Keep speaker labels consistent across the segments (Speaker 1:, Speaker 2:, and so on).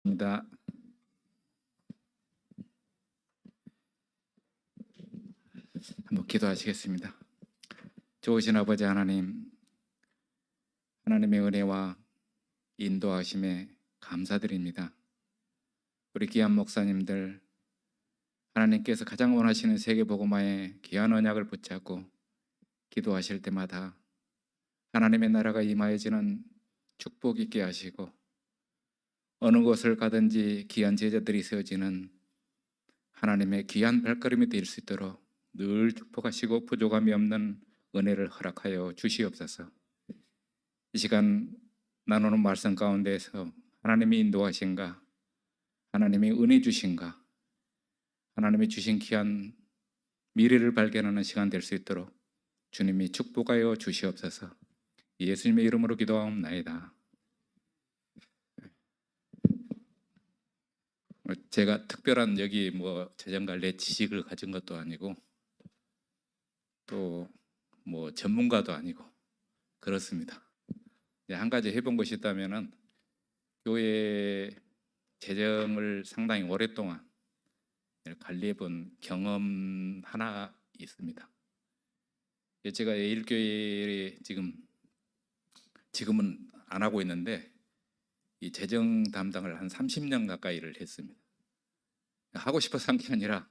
Speaker 1: 입니다. 한번 기도하시겠습니다. 좋으신 아버지 하나님, 하나님의 은혜와 인도하심에 감사드립니다. 우리 귀한 목사님들, 하나님께서 가장 원하시는 세계복음화의 귀한 언약을 붙잡고 기도하실 때마다 하나님의 나라가 임하여지는 축복 있게 하시고, 어느 곳을 가든지 귀한 제자들이 세워지는 하나님의 귀한 발걸음이 될 수 있도록 늘 축복하시고 부족함이 없는 은혜를 허락하여 주시옵소서. 이 시간 나누는 말씀 가운데에서 하나님이 인도하신가, 하나님이 은혜 주신가, 하나님이 주신 귀한 미래를 발견하는 시간 될 수 있도록 주님이 축복하여 주시옵소서. 예수님의 이름으로 기도하옵나이다. 제가 특별한 여기 재정관리 지식을 가진 것도 아니고 또 전문가도 아니고 그렇습니다. 한 가지 해본 것이 있다면은 교회 재정을 상당히 오랫동안 관리해본 경험 하나 있습니다. 제가 예일교회에 지금은 안 하고 있는데 이 재정 담당을 한 30년 가까이를 했습니다. 하고 싶어서 한 게 아니라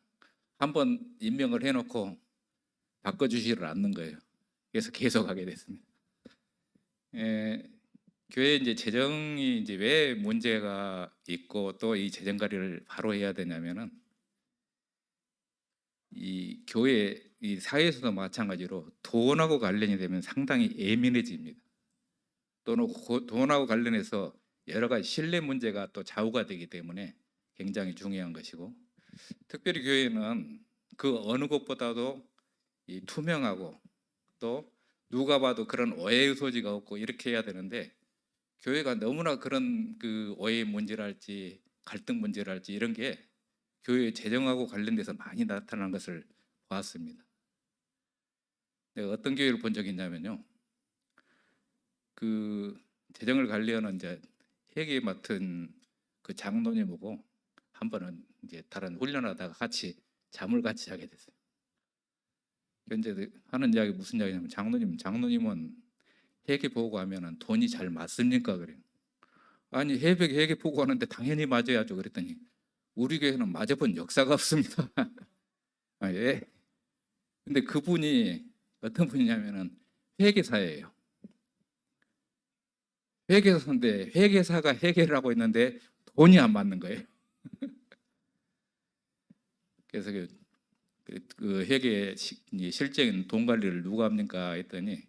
Speaker 1: 한번 임명을 해놓고 바꿔주지를 않는 거예요. 그래서 계속 하게 됐습니다. 교회 이제 재정이 이제 왜 문제가 있고 또 이 재정 관리를 바로 해야 되냐면은 이 교회 이 사회에서도 마찬가지로 돈하고 관련이 되면 상당히 예민해집니다. 또는 돈하고 관련해서 여러 가지 신뢰 문제가 또 좌우가 되기 때문에 굉장히 중요한 것이고, 특별히 교회는 그 어느 것보다도 이 투명하고 또 누가 봐도 그런 오해의 소지가 없고 이렇게 해야 되는데, 교회가 너무나 그런 그 오해 문제랄지 갈등 문제랄지 이런 게 교회 재정하고 관련돼서 많이 나타난 것을 보았습니다. 내가 어떤 교회를 본 적이 있냐면요, 그 재정을 관리하는 이제 회계 맡은 그 장로님 보고 한 번은 이제 다른 훈련하다가 같이 잠을 같이 자게 됐어요. 이제 하는 이야기 무슨 이야기냐면, 장로님은 회계 보고하면은 돈이 잘 맞습니까? 그래요. 아니 회계 보고하는데 당연히 맞아야죠. 그랬더니 우리 교회는 맞아본 역사가 없습니다. 아, 예. 근데 그분이 어떤 분이냐면은 회계사예요. 회계사인데 회계사가 회계를 하고 있는데 돈이 안 맞는 거예요. 그래서 그 회계 실적인 돈 관리를 누가 합니까 했더니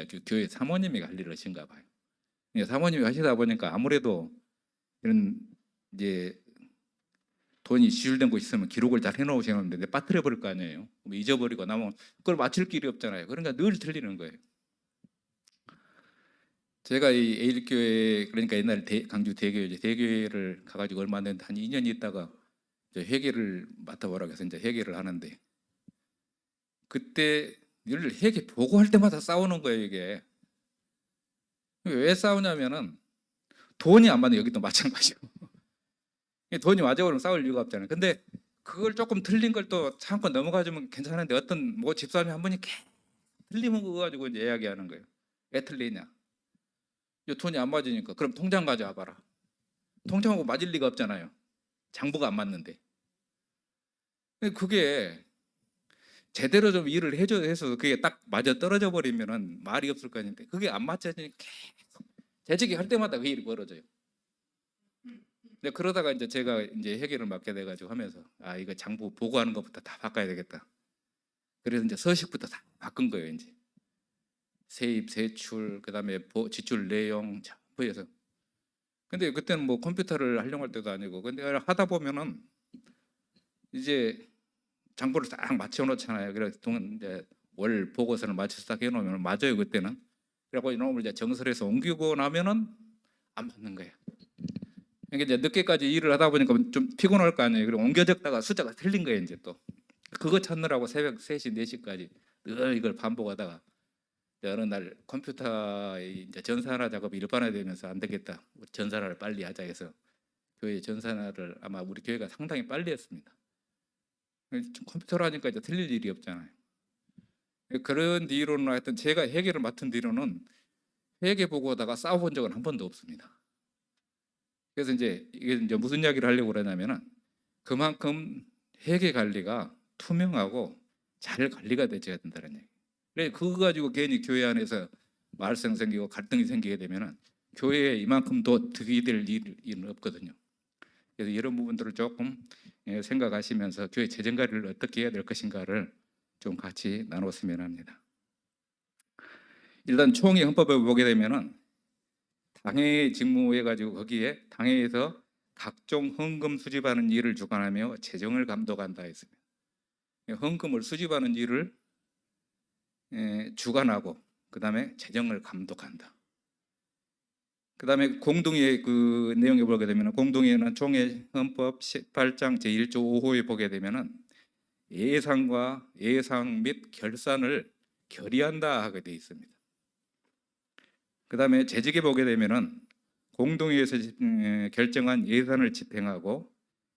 Speaker 1: 그 교회 사모님이 관리를 하신가 봐요. 사모님이 하시다 보니까 아무래도 이런 이제 돈이 지출된 거 있으면 기록을 잘 해놓으시는데 빠뜨려 버릴 거 아니에요. 잊어버리고 나면 그걸 맞출 길이 없잖아요. 그러니까 늘 틀리는 거예요. 제가 이 에일교회, 그러니까 옛날 강주 대교회를 가가지고 얼마 안 됐는데 한 2년 있다가 회계를 맡아보라고 해서 이제 회계를 하는데, 그때 늘 회계 보고할 때마다 싸우는 거예요. 이게 왜 싸우냐면은 돈이 안 맞는, 여기도 마찬가지고 돈이 맞아버리면 싸울 이유가 없잖아요. 근데 그걸 조금 틀린 걸 또 참고 넘어가주면 괜찮은데, 어떤 집사님 한 분이 계속 틀리면 그거 가지고 이제 이야기하는 거예요. 왜 틀리냐? 이 돈이 안 맞으니까 그럼 통장 가져와 봐라. 통장하고 맞을 리가 없잖아요. 장부가 안 맞는데. 그게 제대로 좀 일을 해서 그게 딱 맞아 떨어져 버리면은 말이 없을 거 아닌데, 그게 안 맞춰지니까 계속 재직이 할 때마다 그 일이 벌어져요. 근데 그러다가 이제 제가 이제 회계를 맡게 돼가지고 하면서, 이거 장부 보고하는 것부터 다 바꿔야 되겠다. 그래서 이제 서식부터 다 바꾼 거예요. 이제 세입, 세출, 그다음에 지출 내용 전부 해서. 근데 그때는 컴퓨터를 활용할 때도 아니고, 근데 하다 보면은 이제 장부를 딱 맞춰 놓잖아요. 그래서 이제 월 보고서를 맞춰서 딱 해놓으면 맞아요. 그때는. 그래고 이놈을 이제 정설해서 옮기고 나면은 안 맞는 거예요. 그러니까 이제 늦게까지 일을 하다 보니까 좀 피곤할 거 아니에요. 그리고 옮겨 적다가 숫자가 틀린 거예요. 이제 또 그거 찾느라고 새벽 3시, 4시까지 늘 이걸 반복하다가 어느 날 컴퓨터에 이제 전산화 작업이 일반화되면서 안 되겠다, 전산화를 빨리 하자 해서 교회 전산화를 아마 우리 교회가 상당히 빨리 했습니다. 컴퓨터로 하니까 이제 틀릴 일이 없잖아요. 그런 뒤로는 하여튼 제가 회계를 맡은 뒤로는 회계 보고다가 싸워본 적은 한 번도 없습니다. 그래서 이제 이게 이제 무슨 이야기를 하려고 그러냐면은 그만큼 회계 관리가 투명하고 잘 관리가 되어야 된다는 얘기. 그래 그거 가지고 괜히 교회 안에서 말썽 생기고 갈등이 생기게 되면은 교회에 이만큼 더 득이 될 일은 없거든요. 그래서 이런 부분들을 조금 생각하시면서 교회 재정 관리를 어떻게 해야 될 것인가를 좀 같이 나눴으면 합니다. 일단 총회 헌법을 보게 되면은 당회 직무해 가지고 거기에 당회에서 각종 헌금 수집하는 일을 주관하며 재정을 감독한다 했습니다. 헌금을 수집하는 일을 주관하고 그다음에 재정을 감독한다. 그다음에 공동회 그 내용에 보게 되면 공동회는 총회 헌법 18장 제1조 5호에 보게 되면은 예상과 예상 및 결산을 결의한다 하게 되어 있습니다. 그다음에 재직에 보게 되면은 공동회에서 결정한 예산을 집행하고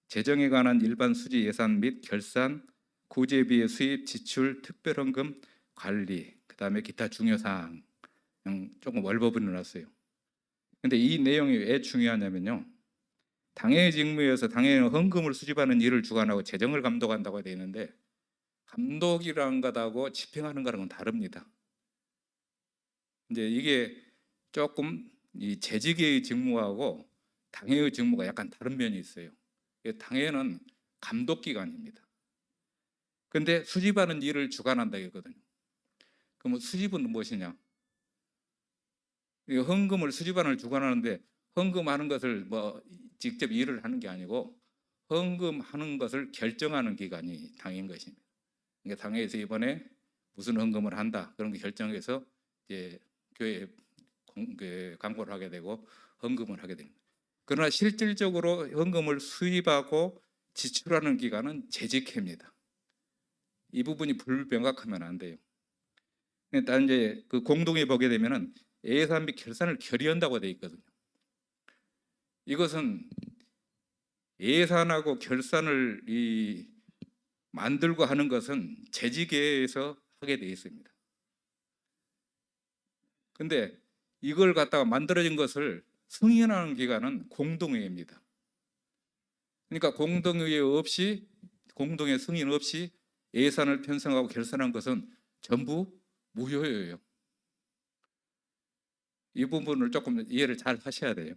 Speaker 1: 재정에 관한 일반 수지 예산 및 결산, 구제비의 수입, 지출, 특별헌금 관리, 그다음에 기타 중요 사항 조금 월법을 넣었어요. 근데 이 내용이 왜 중요하냐면요. 당회 직무에서 당회는 헌금을 수집하는 일을 주관하고 재정을 감독한다고 되어 있는데 감독이라는 것하고 집행하는 거랑은 다릅니다. 이제 이게 조금 이 재직의 직무하고 당회의 직무가 약간 다른 면이 있어요. 당회는 감독기관입니다. 근데 수집하는 일을 주관한다 했거든요. 그럼 수집은 무엇이냐? 헌금을 수집하는 걸 주관하는데 헌금하는 것을 뭐 직접 일을 하는 게 아니고 헌금하는 것을 결정하는 기관이 당회인 것입니다. 그러니까 당회에서 이번에 무슨 헌금을 한다 그런 거 결정해서 이제 교회에 광고를 하게 되고 헌금을 하게 됩니다. 그러나 실질적으로 헌금을 수입하고 지출하는 기관은 재직회입니다. 이 부분이 불명확하면 안 돼요. 일단 이제 그 공동회 보게 되면은 예산 및 결산을 결의한다고 되어 있거든요. 이것은 예산하고 결산을 만들고 하는 것은 재직회에서 하게 되어 있습니다. 근데 이걸 갖다가 만들어진 것을 승인하는 기관은 공동회입니다. 그러니까 공동회 없이 공동회 승인 없이 예산을 편성하고 결산한 것은 전부 무효예요. 이 부분을 조금 이해를 잘 하셔야 돼요.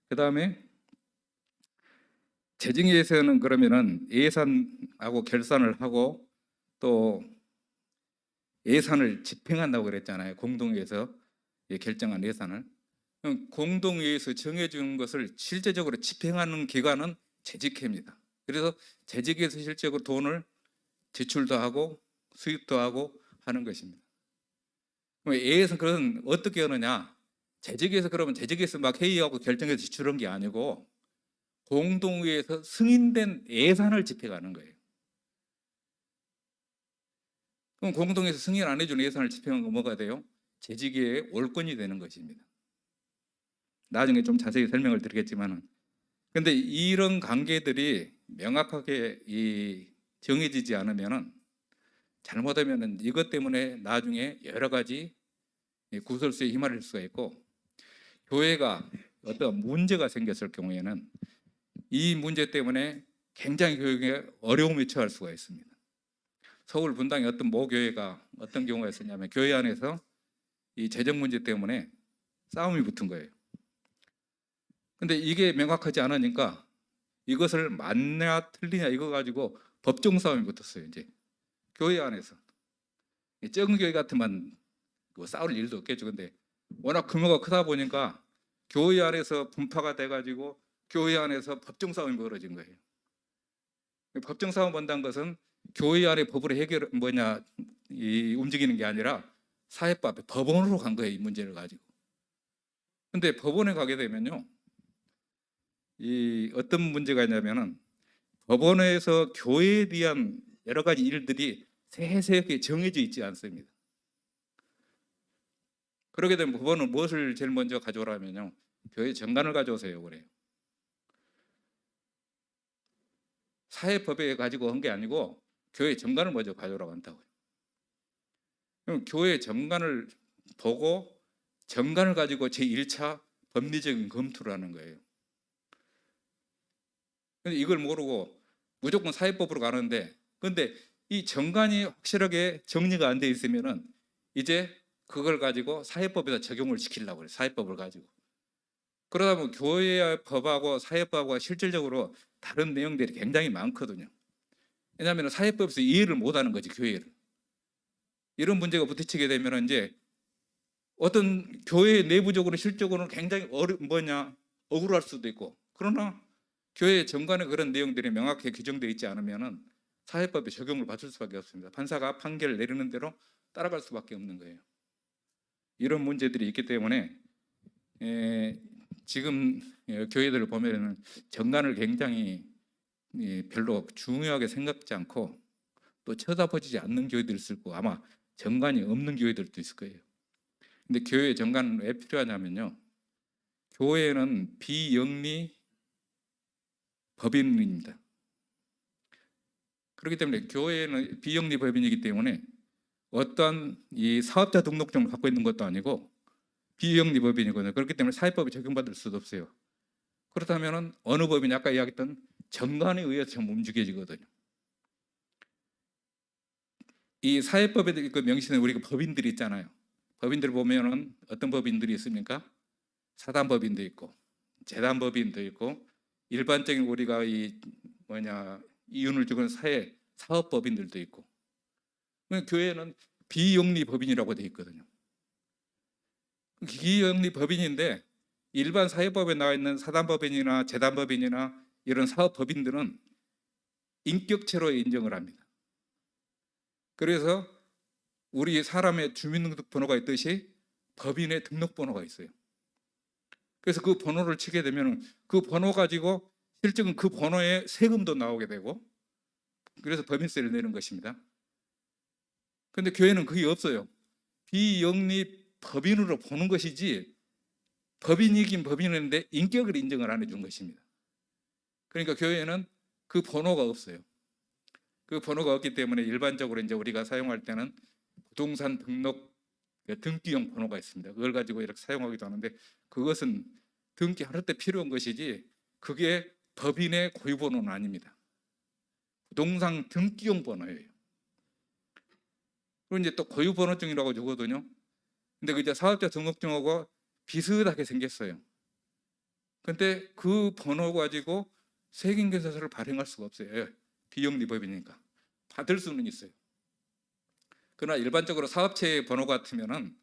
Speaker 1: 그 다음에 재정에서는 그러면은 예산하고 결산을 하고 또 예산을 집행한다고 그랬잖아요. 공동회에서 결정한 예산을. 공동회에서 정해준 것을 실제적으로 집행하는 기관은 재직회입니다. 그래서 재직에서 실제적으로 돈을 지출도 하고 수입도 하고 하는 것입니다. 예에서 그런 어떻게 하느냐? 재직에서 그러면 재직에서 막 회의하고 결정해서 지출한 게 아니고 공동회에서 승인된 예산을 집행하는 거예요. 그럼 공동회에서 승인 안 해준 예산을 집행한 거 뭐가 돼요? 재직의 월권이 되는 것입니다. 나중에 좀 자세히 설명을 드리겠지만은, 근데 이런 관계들이 명확하게 정해지지 않으면은 잘못하면은 이것 때문에 나중에 여러 가지 구설수에 휘말릴 수가 있고, 교회가 어떤 문제가 생겼을 경우에는 이 문제 때문에 굉장히 교육에 어려움에 처할 수가 있습니다. 서울 분당의 어떤 모 교회가 어떤 경우가 있었냐면 교회 안에서 이 재정 문제 때문에 싸움이 붙은 거예요. 근데 이게 명확하지 않으니까 이것을 맞냐 틀리냐 이거 가지고 법정 싸움이 붙었어요. 이제 교회 안에서 적은 교회 같으면 싸울 일도 없겠죠. 근데 워낙 규모가 크다 보니까 교회 안에서 분파가 돼가지고 교회 안에서 법정 싸움이 벌어진 거예요. 법정 싸움 본다는 것은 교회 안에 법으로 움직이는 게 아니라 사회법에 법원으로 간 거예요. 이 문제를 가지고. 근데 법원에 가게 되면요, 어떤 문제가 있냐면은 법원에서 교회에 대한 여러 가지 일들이 세세하게 정해져 있지 않습니다. 그러게 되면 법원은 무엇을 제일 먼저 가져오라면요, 교회 정관을 가져오세요 그래요. 사회법에 가지고 한 게 아니고 교회 정관을 먼저 가져오라고 한다고요. 그럼 교회 정관을 보고 정관을 가지고 제1차 법리적인 검토를 하는 거예요. 근데 이걸 모르고 무조건 사회법으로 가는데, 근데 이 정관이 확실하게 정리가 안 돼 있으면은 이제 그걸 가지고 사회법에다 적용을 시키려고 그래요. 사회법을 가지고. 그러다 보면 교회 법하고 사회법하고 실질적으로 다른 내용들이 굉장히 많거든요. 왜냐하면 사회법에서 이해를 못하는 거지, 교회를. 이런 문제가 부딪히게 되면 이제 어떤 교회 내부적으로 실적으로는 굉장히 억울할 수도 있고, 그러나 교회 정관에 그런 내용들이 명확하게 규정되어 있지 않으면은 사회법에 적용을 받을 수밖에 없습니다. 판사가 판결을 내리는 대로 따라갈 수밖에 없는 거예요. 이런 문제들이 있기 때문에 지금 교회들을 보면은 정관을 굉장히 별로 중요하게 생각지 않고 또 쳐다보지 않는 교회들이 있을 거고, 아마 정관이 없는 교회들도 있을 거예요. 근데 교회 정관은 왜 필요하냐면요, 교회는 비영리 법인입니다. 그렇기 때문에 교회는 비영리 법인이기 때문에 어떠한 이 사업자 등록증을 갖고 있는 것도 아니고 비영리 법인이거든요. 그렇기 때문에 사회법에 적용받을 수도 없어요. 그렇다면 어느 법인이 아까 이야기했던 정관에 의해서 좀 움직여지거든요. 이 사회법에 그 명시된 우리가 법인들이 있잖아요. 법인들 보면은 어떤 법인들이 있습니까? 사단법인도 있고 재단법인도 있고 일반적인 우리가 이윤을 주는 사업법인들도 있고, 교회는 비영리 법인이라고 되어 있거든요. 비영리 법인인데 일반 사회법에 나와 있는 사단법인이나 재단법인이나 이런 사업법인들은 인격체로 인정을 합니다. 그래서 우리 사람의 주민등록번호가 있듯이 법인의 등록번호가 있어요. 그래서 그 번호를 치게 되면 그 번호 가지고 실적은 그 번호에 세금도 나오게 되고, 그래서 법인세를 내는 것입니다. 그런데 교회는 그게 없어요. 비영리 법인으로 보는 것이지 법인이긴 법인인데 인격을 인정을 안 해준 것입니다. 그러니까 교회는 그 번호가 없어요. 그 번호가 없기 때문에 일반적으로 이제 우리가 사용할 때는 부동산 등록 등기용 번호가 있습니다. 그걸 가지고 이렇게 사용하기도 하는데 그것은 등기할 때 필요한 것이지 그게 법인의 고유 번호는 아닙니다. 부동산 등기용 번호예요. 그리고 이제 또 고유 번호증이라고 주거든요. 근데 그 이제 사업자 등록증하고 비슷하게 생겼어요. 근데 그 번호 가지고 세금계산서를 발행할 수가 없어요. 비영리 법이니까. 받을 수는 있어요. 그러나 일반적으로 사업체 번호 같으면은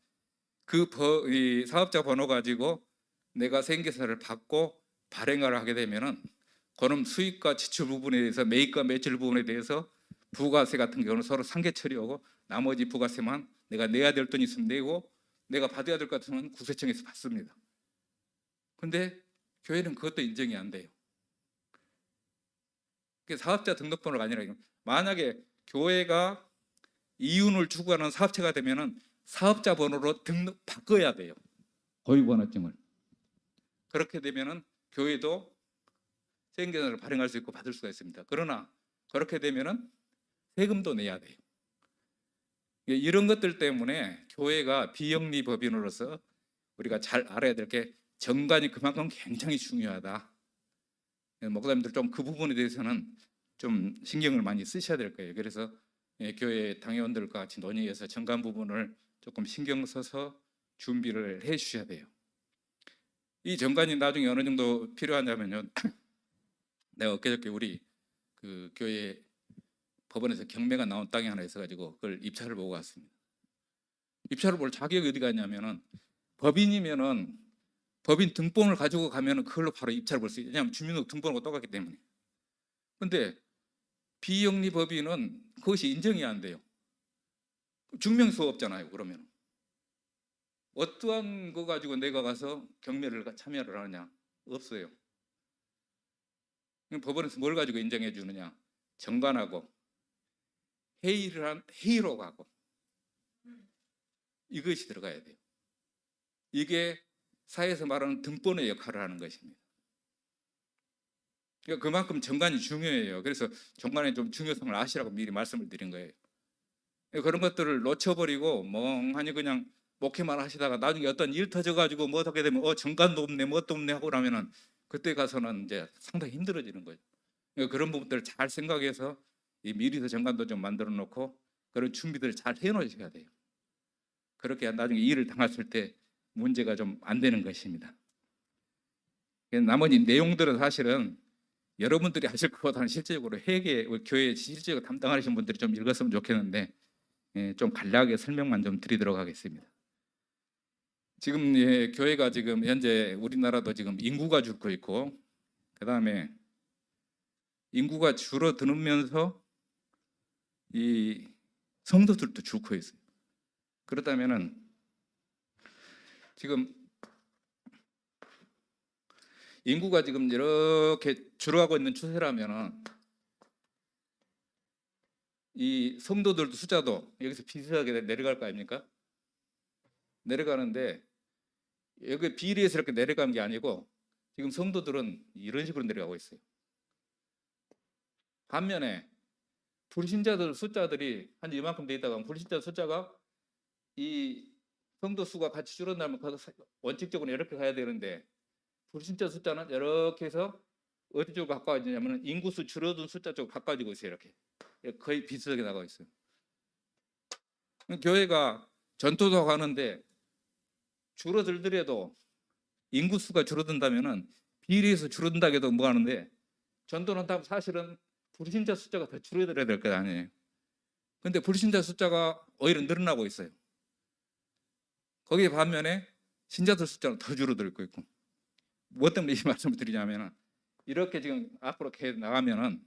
Speaker 1: 이 사업자 번호 가지고 내가 세금계산서를 받고 발행을 하게 되면은 그럼 수익과 지출 부분에 대해서 매입과 매출 부분에 대해서 부가세 같은 경우는 서로 상계 처리하고 나머지 부가세만 내가 내야 될 돈이 있으면 내고 내가 받아야 될 것 같으면 국세청에서 받습니다. 근데 교회는 그것도 인정이 안 돼요. 그게 사업자 등록번호가 아니라, 만약에 교회가 이윤을 추구하는 사업체가 되면은 사업자 번호로 바꿔야 돼요. 고유번호증을. 그렇게 되면은 교회도 세금계산을 발행할 수 있고 받을 수가 있습니다. 그러나 그렇게 되면은 세금도 내야 돼요. 이런 것들 때문에 교회가 비영리 법인으로서 우리가 잘 알아야 될 게 정관이 그만큼 굉장히 중요하다. 목사님들 좀 그 부분에 대해서는 좀 신경을 많이 쓰셔야 될 거예요. 그래서 교회 당회원들과 같이 논의해서 정관 부분을 조금 신경 써서 준비를 해 주셔야 돼요. 이 정관이 나중에 어느 정도 필요하냐면요, 내가 엊그저께 우리 그 교회 법원에서 경매가 나온 땅이 하나 있어가지고 그걸 입찰을 보고 왔습니다. 입찰을 볼 자격이 어디가 있냐면은 법인이면은 법인 등본을 가지고 가면은 그걸로 바로 입찰을 볼 수 있어요. 왜냐하면 주민등록 등본하고 똑같기 때문에. 근데 비영리 법인은 그것이 인정이 안 돼요. 증명서가 없잖아요. 그러면 어떠한 거 가지고 내가 가서 경매를 참여를 하느냐? 없어요. 법원에서 뭘 가지고 인정해 주느냐? 정관하고 회의로 하고 이것이 들어가야 돼요. 이게 사회에서 말하는 등본의 역할을 하는 것입니다. 그러니까 그만큼 정관이 중요해요. 그래서 정관의 좀 중요성을 아시라고 미리 말씀을 드린 거예요. 그런 것들을 놓쳐버리고 멍하니 그냥 목회만 하시다가 나중에 어떤 일 터져가지고 뭐 어떻게 되면 정관도 없네 뭣도 없네 하고 그러면은 그때 가서는 이제 상당히 힘들어지는 거죠. 그러니까 그런 부분들을 잘 생각해서 이 미리서 정관도 좀 만들어 놓고 그런 준비들을 잘 해놓으셔야 돼요. 그렇게 나중에 일을 당했을 때 문제가 좀 안 되는 것입니다. 나머지 내용들은 사실은 여러분들이 하실 것보다는 실제적으로 회계 교회 실제적으로 담당하시는 분들이 좀 읽었으면 좋겠는데 좀 간략하게 설명만 좀 드리도록 하겠습니다. 지금 교회가 지금 현재 우리나라도 지금 인구가 줄고 있고 그 다음에 인구가 줄어들면서 이 성도들도 줄고 있어요. 그렇다면은 지금 인구가 지금 이렇게 줄어가고 있는 추세라면은 이 성도들도 숫자도 여기서 비슷하게 내려갈 거 아닙니까? 내려가는데 여기 비례해서 이렇게 내려간 게 아니고 지금 성도들은 이런 식으로 내려가고 있어요. 반면에 불신자들 숫자들이 한 이만큼 돼 있다가 불신자 숫자가 이 성도 수가 같이 줄어들면 원칙적으로 이렇게 가야 되는데 불신자 숫자는 이렇게 해서 어디 쪽으로 가까워지냐면 인구수 줄어든 숫자 쪽으로 가까워지고 있어요. 이렇게 거의 비슷하게 나가고 있어요. 교회가 전도도 가는데 줄어들더라도 인구수가 줄어든다면은 비례해서 줄어든다고 해도 뭐 하는데 전도는 사실은 불신자 숫자가 더 줄어들어야 될 것 아니에요. 근데 불신자 숫자가 오히려 늘어나고 있어요. 거기에 반면에 신자들 숫자는 더 줄어들고 있고. 뭐 때문에 이 말씀을 드리냐면 이렇게 지금 앞으로 계속 나가면은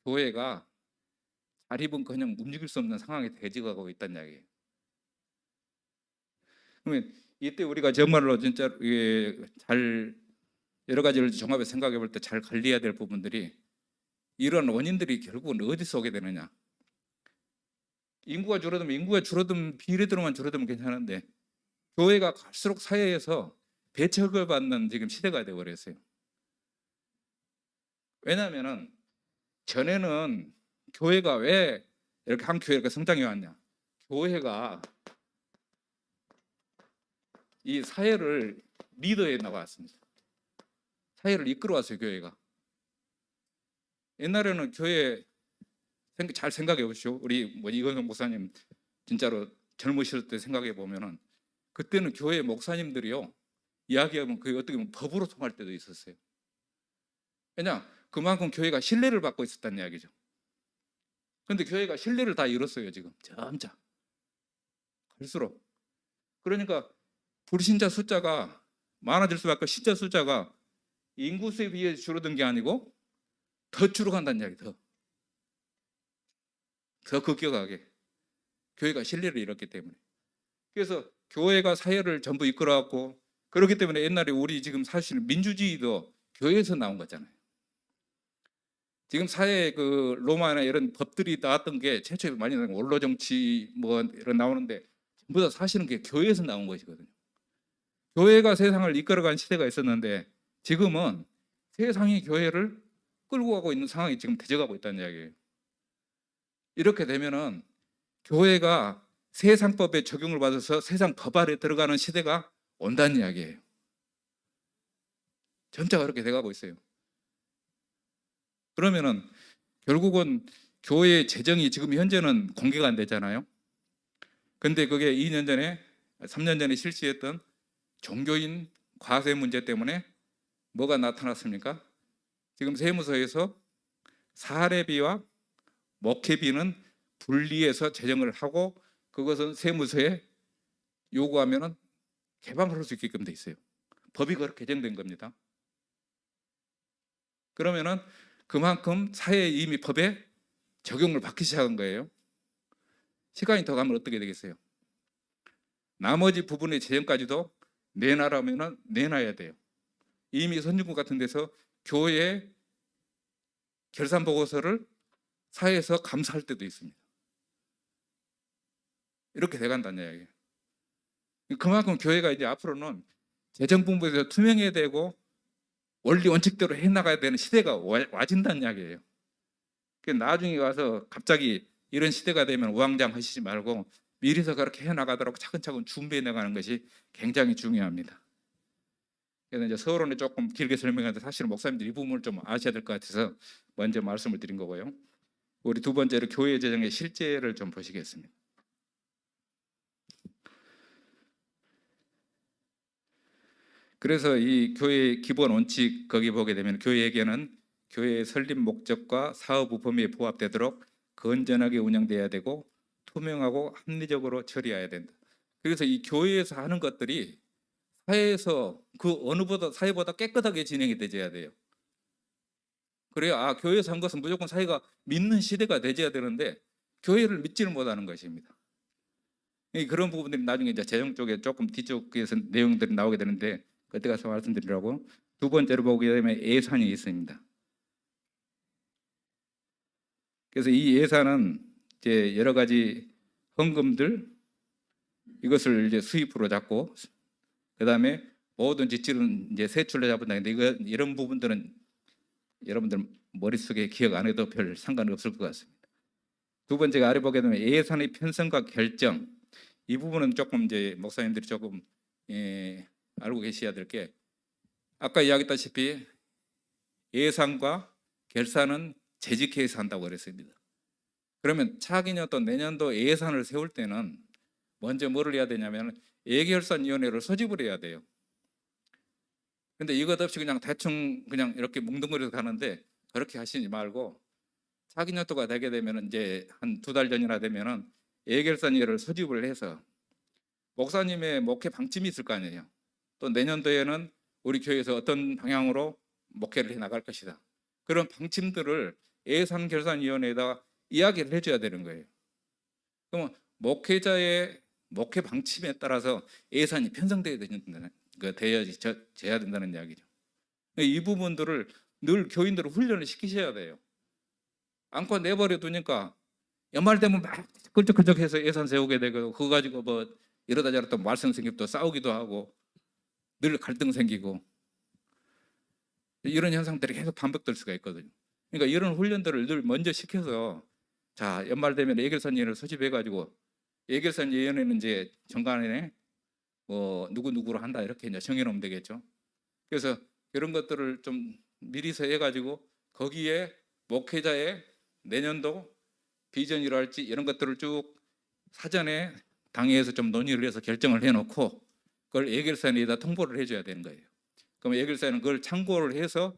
Speaker 1: 교회가 자리분커녕 움직일 수 없는 상황에 대직하고 있다는 이야기예요. 그러면 이때 우리가 정말로 진짜 잘 여러 가지를 종합해 생각해 볼 때 잘 관리해야 될 부분들이 이런 원인들이 결국은 어디서 오게 되느냐. 인구가 줄어들면 비례대로만 줄어들면 괜찮은데 교회가 갈수록 사회에서 배척을 받는 지금 시대가 되어 버렸어요. 왜냐하면은 전에는 교회가 왜 이렇게 한 교회가 성장해 왔냐? 교회가 이 사회를 리더해 나갔습니다. 사회를 이끌어 왔어요, 교회가. 옛날에는 교회 잘 생각해 보시오. 우리 이건성 목사님 진짜로 젊으실 때 생각해 보면은 그때는 교회 목사님들이요 이야기하면 그게 어떻게 보면 법으로 통할 때도 있었어요. 왜냐 그만큼 교회가 신뢰를 받고 있었다는 이야기죠. 그런데 교회가 신뢰를 다 잃었어요 지금 점차 갈수록. 그러니까 불신자 숫자가 많아질 수밖에 신자 숫자가 인구수에 비해 줄어든 게 아니고 더 줄어간다는 이야기. 더 급격하게 교회가 신뢰를 잃었기 때문에. 그래서 교회가 사회를 전부 이끌어왔고 그렇기 때문에 옛날에 우리 지금 사실 민주주의도 교회에서 나온 거잖아요. 지금 사회 그 로마나 이런 법들이 나왔던 게 최초에 많이 나온 원로 정치 뭐 이런 나오는데 전부 다 사실은 그게 교회에서 나온 것이거든요. 교회가 세상을 이끌어간 시대가 있었는데 지금은 세상이 교회를 끌고 가고 있는 상황이 지금 되져가고 있다는 이야기예요. 이렇게 되면은 교회가 세상법에 적용을 받아서 세상 법 아래 들어가는 시대가 온다는 이야기예요. 점차 그렇게 돼가고 있어요. 그러면은 결국은 교회의 재정이 지금 현재는 공개가 안 되잖아요. 근데 그게 2년 전에 3년 전에 실시했던 종교인 과세 문제 때문에 뭐가 나타났습니까? 지금 세무서에서 사례비와 목회비는 분리해서 재정을 하고 그것은 세무서에 요구하면은 개방할 수 있게끔 돼 있어요. 법이 그렇게 개정된 겁니다. 그러면은 그만큼 사회에 이미 법에 적용을 받기 시작한 거예요. 시간이 더 가면 어떻게 되겠어요? 나머지 부분의 재정까지도 내놔라면은 내놔야 돼요. 이미 선진국 같은 데서 교회 결산 보고서를 사회에서 감사할 때도 있습니다. 이렇게 돼간다는 이야기예요. 그만큼 교회가 이제 앞으로는 재정 분부에서 투명해야 되고 원리 원칙대로 해나가야 되는 시대가 와진다는 이야기예요. 나중에 와서 갑자기 이런 시대가 되면 우왕좌왕하시지 말고 미리서 그렇게 해나가도록 차근차근 준비해 나가는 것이 굉장히 중요합니다. 그래서 이제 서론에 조금 길게 설명하는데 사실 목사님들 이 부분을 좀 아셔야 될 것 같아서 먼저 말씀을 드린 거고요. 우리 두 번째로 교회 재정의 실제를 좀 보시겠습니다. 그래서 이 교회의 기본 원칙 거기 보게 되면 교회에게는 교회의 설립 목적과 사업부 범위에 부합되도록 건전하게 운영돼야 되고 투명하고 합리적으로 처리해야 된다. 그래서 이 교회에서 하는 것들이 사회에서 그 사회보다 깨끗하게 진행이 되어야 돼요. 그래야 교회에서 한 것은 무조건 사회가 믿는 시대가 되어야 되는데 교회를 믿지를 못하는 것입니다. 그런 부분들이 나중에 이제 재정 쪽에 조금 뒤쪽에서 내용들이 나오게 되는데 그때 가서 말씀드리라고. 두 번째로 보게 되면 예산이 있습니다. 그래서 이 예산은 이제 여러 가지 헌금들 이것을 이제 수입으로 잡고 그다음에 모든 지출은 이제 세출로 잡는다는데 이런 부분들은 여러분들 머릿속에 기억 안 해도 별 상관 없을 것 같습니다. 두 번째가 아래 보게 되면 예산의 편성과 결정. 이 부분은 조금 이제 목사님들이 조금 알고 계셔야 될 게 아까 이야기했다시피 예산과 결산은 재직회에서 한다고 그랬습니다. 그러면 차기 년도 내년도 예산을 세울 때는 먼저 뭐를 해야 되냐면 예결산위원회를 소집을 해야 돼요. 근데 이것 없이 그냥 대충 그냥 이렇게 뭉뚱그려서 가는데 그렇게 하시지 말고 차기 년도가 되게 되면 이제 한 2달 전이나 되면은 예결산위원회를 소집을 해서 목사님의 목회 방침이 있을 거 아니에요. 또 내년도에는 우리 교회에서 어떤 방향으로 목회를 해 나갈 것이다. 그런 방침들을 예산결산위원회에다가 이야기를 해줘야 되는 거예요. 그러면 목회자의 목회 방침에 따라서 예산이 편성되어야 된다는 돼야 된다는 이야기죠. 이 부분들을 늘 교인들을 훈련을 시키셔야 돼요. 안고 내버려 두니까 연말 되면 막 끈적끈적해서 예산 세우게 되고 그거 가지고 뭐 이러다 저러다 말썽 생기고 또 싸우기도 하고 늘 갈등 생기고 이런 현상들이 계속 반복될 수가 있거든요. 그러니까 이런 훈련들을 늘 먼저 시켜서 자 연말 되면 예결산위원회를 소집해가지고 예결산위원회는 이제 정관에 뭐 누구누구로 한다 이렇게 이제 정해놓으면 되겠죠. 그래서 이런 것들을 좀 미리서 해가지고 거기에 목회자의 내년도 비전이랄지 이런 것들을 쭉 사전에 당회에서 좀 논의를 해서 결정을 해놓고 그걸 예결산에다 통보를 해줘야 되는 거예요. 그럼 예결산은 그걸 참고를 해서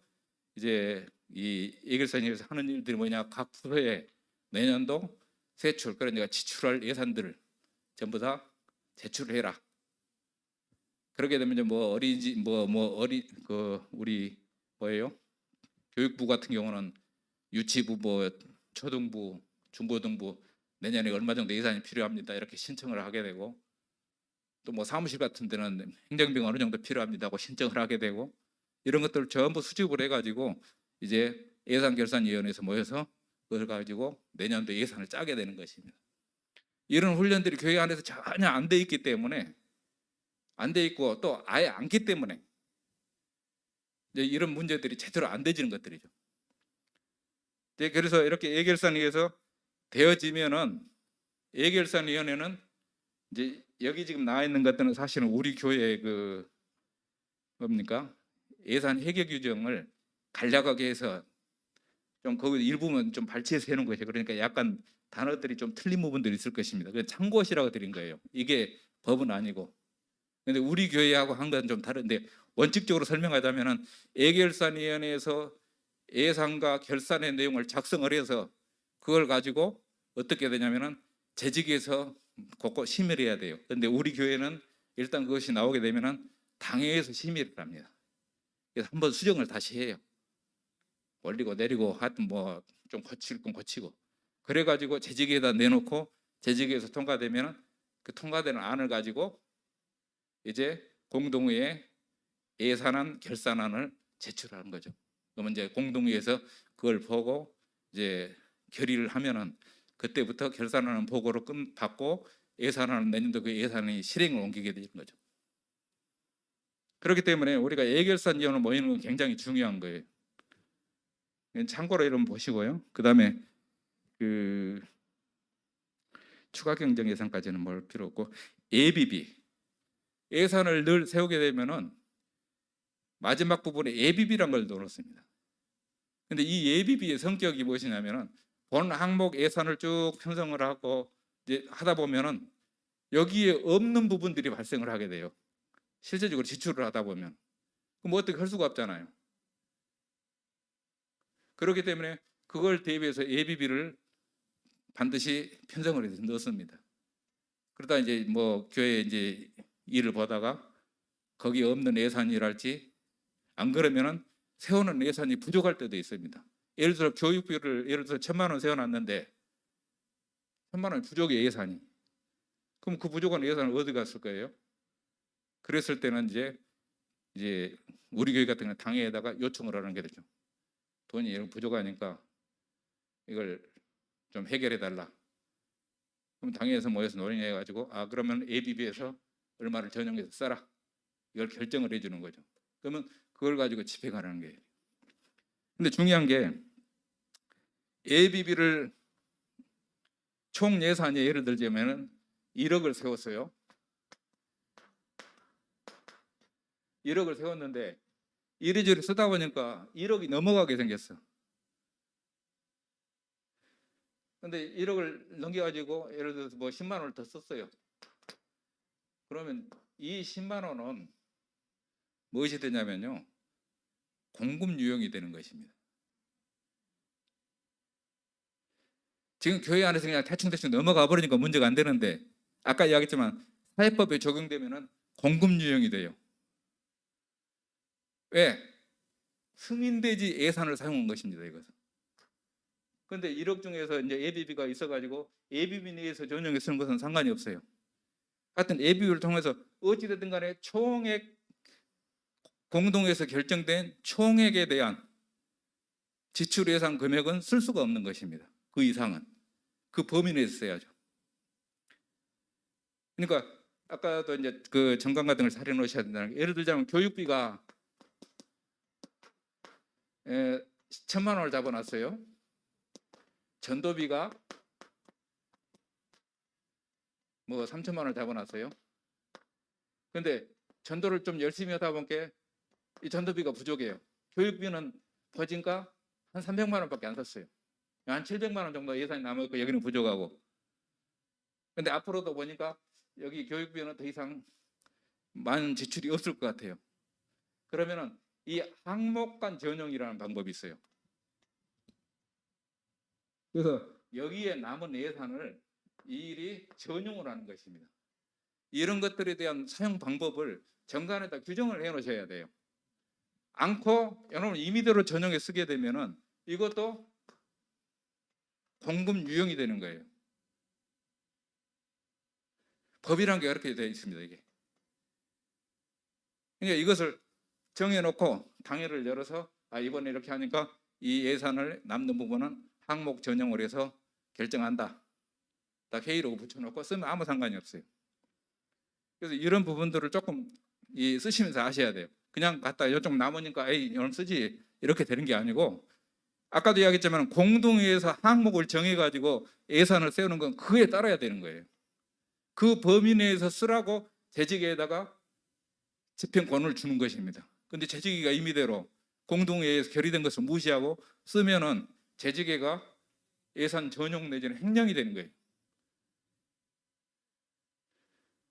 Speaker 1: 이제 이 예결산에서 하는 일들이 뭐냐, 각 부서에 내년도 세출 그러니까 지출할 예산들을 전부 다 제출해라. 그렇게 되면 이제 뭐 어린이집 우리 뭐예요? 교육부 같은 경우는 유치부 뭐 초등부 중고등부 내년에 얼마 정도 예산이 필요합니다 이렇게 신청을 하게 되고 또 뭐 사무실 같은 데는 행정비가 어느 정도 필요합니다 하고 신청을 하게 되고 이런 것들을 전부 수집을 해가지고 이제 예산결산위원회에서 모여서 그걸 가지고 내년도 예산을 짜게 되는 것입니다. 이런 훈련들이 교회 안에서 전혀 안 돼 있기 때문에 안 돼 있고 또 아예 않기 때문에 이제 이런 문제들이 제대로 안 되지는 것들이죠. 그래서 이렇게 예결산위에서 되어지면은 예결산위원회는 이제 여기 지금 나와 있는 것들은 사실은 우리 교회의 그 뭡니까 예산 회계 규정을 간략하게 해서 좀 거기 일부분 좀 발췌해서 해놓은 것이에요. 그러니까 약간 단어들이 좀 틀린 부분들이 있을 것입니다. 그래서 참고시라고 드린 거예요. 이게 법은 아니고. 근데 우리 교회하고 한 건 좀 다른데 원칙적으로 설명하자면은 예결산위원회에서 예산과 결산의 내용을 작성을 해서 그걸 가지고 어떻게 되냐면은 재직에서 곳곳 심의를 해야 돼요. 그런데 우리 교회는 일단 그것이 나오게 되면은 당회에서 심의를 합니다. 그래서 한번 수정을 다시 해요. 올리고 내리고 하여튼 뭐 좀 고칠 건 고치고 그래가지고 재직에다 내놓고 재직에서 통과되면은 그 통과되는 안을 가지고 이제 공동회에 예산안 결산안을 제출하는 거죠. 그러면 이제 공동회에서 그걸 보고 이제 결의를 하면은 그때부터 결산하는 보고로 받고 예산안을 내년도 그 예산이 실행을 옮기게 되는 거죠. 그렇기 때문에 우리가 예결산 위원을 모이는 건 굉장히 중요한 거예요. 참고로 이런 보시고요. 그다음에 그 추가 경정 예산까지는 뭘 필요 없고, 예비비 예산을 늘 세우게 되면은 마지막 부분에 예비비란 걸 넣었습니다. 근데 이 예비비의 성격이 무엇이냐면은 본 항목 예산을 쭉 편성을 하고 이제 하다 보면은 여기에 없는 부분들이 발생을 하게 돼요. 실제적으로 지출을 하다 보면 그럼 어떻게 할 수가 없잖아요. 그렇기 때문에 그걸 대비해서 예비비를 반드시 편성을 해서 넣습니다. 그러다 이제 뭐 교회 이제 일을 보다가 거기 없는 예산이랄지, 안 그러면은 세우는 예산이 부족할 때도 있습니다. 예를 들어 교육비를 예를 들어 1,000만 원 세워놨는데 1,000만 원이 부족해 예산이. 그럼 그 부족한 예산은 어디 갔을 거예요? 그랬을 때는 이제 우리 교회 같은 경우는 당회에다가 요청을 하는 게 되죠. 돈이 부족하니까 이걸 좀 해결해 달라. 그럼 당회에서 모여서 논의해 가지고 그러면 예비비에서 얼마를 전용해서 써라. 이걸 결정을 해주는 거죠. 그러면 그걸 가지고 집행하라는 거예요. 근데 중요한 게 예비비를 총 예산이 예를 들자면은 1억을 세웠어요. 1억을 세웠는데 이리저리 쓰다 보니까 1억이 넘어가게 생겼어. 근데 1억을 넘겨가지고 예를 들어서 뭐 10만 원을 더 썼어요. 그러면 이 10만 원은 무엇이 되냐면요, 공급 유형이 되는 것입니다. 지금 교회 안에서 그냥 대충 넘어가 버리니까 문제가 안 되는데, 아까 이야기했지만 사회법에 적용되면은 공급 유형이 돼요. 왜? 승인되지 예산을 사용한 것입니다, 이것은. 그런데 1억 중에서 이제 예비비가 있어가지고 예비비 내에서 전용해 쓰는 것은 상관이 없어요. 하여튼 예비비를 통해서 어찌됐든 간에 총액, 공동에서 결정된 총액에 대한 지출 예산 금액은 쓸 수가 없는 것입니다. 그 이상은 그 범위 내에서 써야죠. 그러니까 아까도 이제 그 정관 같은 걸 살해 놓으셔야 된다는 게, 예를 들자면 교육비가 1,000만 원을 잡아놨어요. 전도비가 뭐 3천만 원을 잡아놨어요. 그런데 전도를 좀 열심히 하다 보니까 이 전도비가 부족해요. 교육비는 거진가 한 300만 원밖에 안 썼어요. 한 700만 원 정도 예산이 남았고 여기는 부족하고. 근데 앞으로도 보니까 여기 교육비는 더 이상 많은 지출이 없을 것 같아요. 그러면은 이 항목 간 전용이라는 방법이 있어요. 그래서 여기에 남은 예산을 일일이 전용을 하는 것입니다. 이런 것들에 대한 사용 방법을 정관에다 규정을 해 놓으셔야 돼요. 않고 여러분 임의대로 전용해 쓰게 되면은 이것도 공급 유형이 되는 거예요. 법이란 게 그렇게 되어 있습니다, 이게. 그러니까 이것을 정해놓고 당회를 열어서 이번에 이렇게 하니까 이 예산을 남는 부분은 항목 전용을 해서 결정한다. 딱 회의록 붙여놓고 쓰면 아무 상관이 없어요. 그래서 이런 부분들을 조금 쓰시면서 아셔야 돼요. 그냥 갖다 요쪽 남으니까 이놈 쓰지 이렇게 되는 게 아니고, 아까도 이야기했지만 공동회의에서 항목을 정해가지고 예산을 세우는 건 그에 따라야 되는 거예요. 그 범위 내에서 쓰라고 재직에다가 집행권을 주는 것입니다. 근데 재직위가 임의대로 공동회의에서 결의된 것을 무시하고 쓰면은 재직회가 예산 전용 내지는 횡령이 되는 거예요.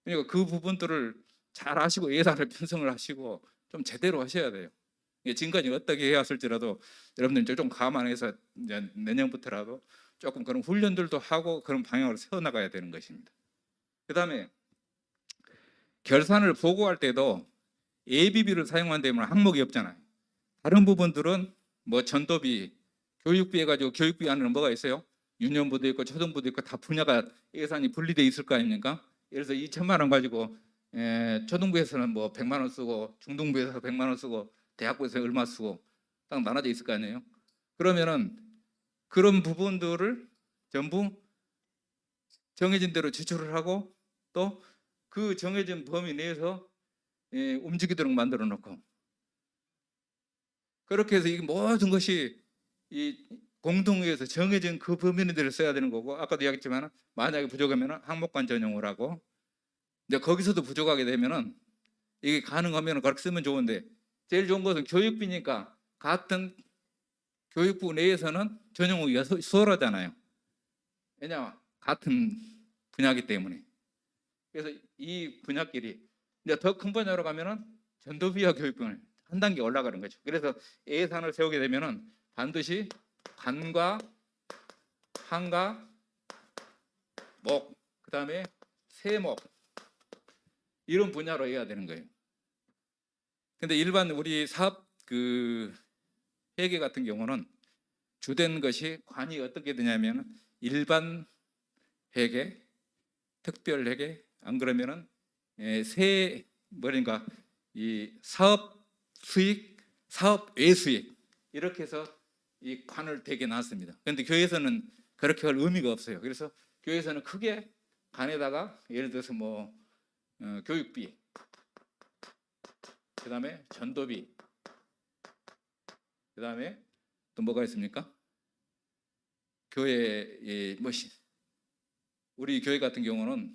Speaker 1: 그러니까 그 부분들을 잘 아시고 예산을 편성을 하시고 좀 제대로 하셔야 돼요. 지금까지 어떻게 해왔을지라도 여러분들 좀 감안해서 이제 내년부터라도 조금 그런 훈련들도 하고 그런 방향으로 세워나가야 되는 것입니다. 그 다음에 결산을 보고할 때도 예비비를 사용한다면 항목이 없잖아요. 다른 부분들은 뭐 전도비, 교육비 해가지고 교육비 안에는 뭐가 있어요? 유년부도 있고 초등부도 있고 다 분야가 예산이 분리되어 있을 거 아닙니까? 예를 들어서 2천만 원 가지고 초등부에서는 뭐 100만 원 쓰고 중등부에서 100만 원 쓰고 대학부에서 얼마 쓰고 딱 나눠져 있을 거 아니에요? 그러면은 그런 부분들을 전부 정해진 대로 지출을 하고 또 그 정해진 범위 내에서 움직이도록 만들어 놓고, 그렇게 해서 이 모든 것이 이 공동회에서 정해진 그 범위 내대로 써야 되는 거고, 아까도 이야기했지만 만약에 부족하면 항목관 전용을 하고, 이제 거기서도 부족하게 되면은 이게 가능하면 그렇게 쓰면 좋은데, 제일 좋은 것은 교육비니까 같은 교육부 내에서는 전용어가 수월하잖아요. 왜냐, 같은 분야이기 때문에. 그래서 이 분야끼리 이제 더 큰 분야로 가면은 전도비와 교육비는 한 단계 올라가는 거죠. 그래서 예산을 세우게 되면은 반드시 관과 항과 목, 그다음에 세목, 이런 분야로 해야 되는 거예요. 근데 일반 우리 사업 회계 같은 경우는 주된 것이 관이 어떻게 되냐면 일반 회계, 특별 회계, 안 그러면은 뭐랄까 이 사업 수익, 사업 외수익, 이렇게 해서 이 관을 되게 놨습니다. 그런데 교회에서는 그렇게 할 의미가 없어요. 그래서 교회에서는 크게 관에다가 예를 들어서 뭐 교육비, 그 다음에 전도비, 그 다음에 또 뭐가 있습니까? 교회 우리 교회 같은 경우는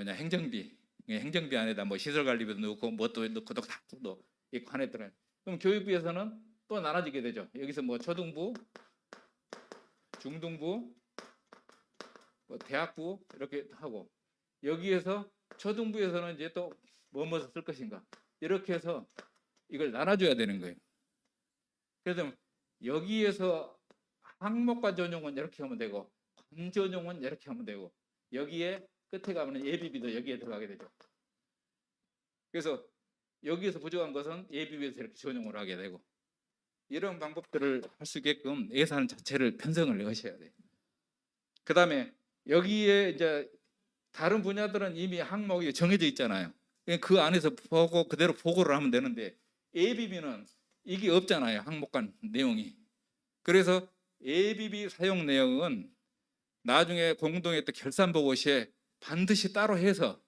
Speaker 1: 행정비, 행정비 안에다 뭐 시설 관리비도 넣고 뭐 또 넣고 또 이 관에 들어요. 그럼 교육비에서는 또 나눠지게 되죠. 여기서 뭐 초등부, 중등부, 뭐 대학부 이렇게 하고, 여기에서 초등부에서는 이제 또 뭐뭐 쓸 것인가, 이렇게 해서 이걸 나눠줘야 되는 거예요. 그래서 여기에서 항목과 전용은 이렇게 하면 되고, 관 전용은 이렇게 하면 되고, 여기에 끝에 가면 예비비도 여기에 들어가게 되죠. 그래서 여기에서 부족한 것은 예비비에서 이렇게 전용을 하게 되고, 이런 방법들을 할 수 있게끔 예산 자체를 편성을 하셔야 돼요. 그 다음에 여기에 이제 다른 분야들은 이미 항목이 정해져 있잖아요. 그 안에서 그대로 보고를 하면 되는데, 예비비는 이게 없잖아요, 항목간 내용이. 그래서 예비비 사용 내용은 나중에 공동회 때 결산 보고 시에 반드시 따로 해서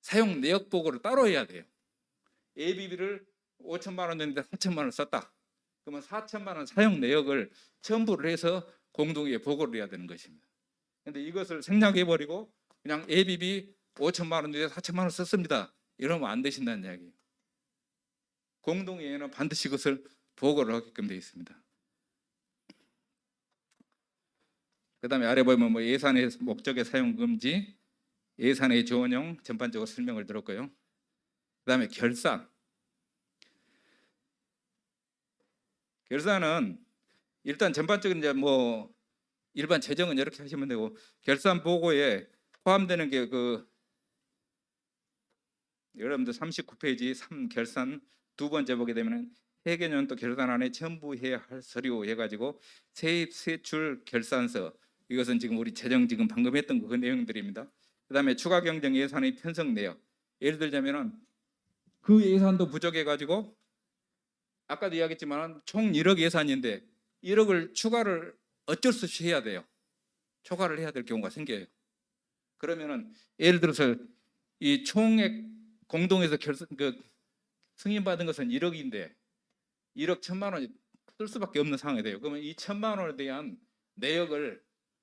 Speaker 1: 사용 내역 보고를 따로 해야 돼요. 예비비를 5천만 원인데 4천만 원을 썼다. 그러면 4천만 원 사용 내역을 첨부를 해서 공동회에 보고를 해야 되는 것입니다. 그런데 이것을 생략해버리고 그냥 예비비 5천만 원인데 4천만 원 썼습니다, 이러면 안 되신다는 이야기예요. 공동회에는 반드시 그것을 보고를 하게끔 되어 있습니다. 그 다음에 아래 보면 뭐 예산의 목적의 사용 금지, 예산의 전용 전반적으로 설명을 들었고요. 그 다음에 결산은 일단 전반적인 이제 뭐 일반 재정은 이렇게 하시면 되고, 결산 보고에 포함되는 게 여러분들 39페이지 3 결산 두 번째 보게 되면 회계년도 결산안에 첨부해야 할 서류 해가지고 세입 세출 결산서, 이것은 지금 우리 재정 지금 방금 했던 그 내용들입니다. 그 다음에 추가 경정 예산의 편성 내역, 예를 들자면은 그 예산도 부족해가지고 아까도 이야기했지만 총 1억 예산인데 1억을 추가를 어쩔 수 없이 해야 돼요. 초과를 해야 될 경우가 생겨요. 그러면은 예를 들어서 이 총액 공동에서 승인받은 것은 1억인데 1억 1천만 원이 쓸 수밖에 없는 상황이 돼요. 그러면 이 1천만 원에 대한 내역을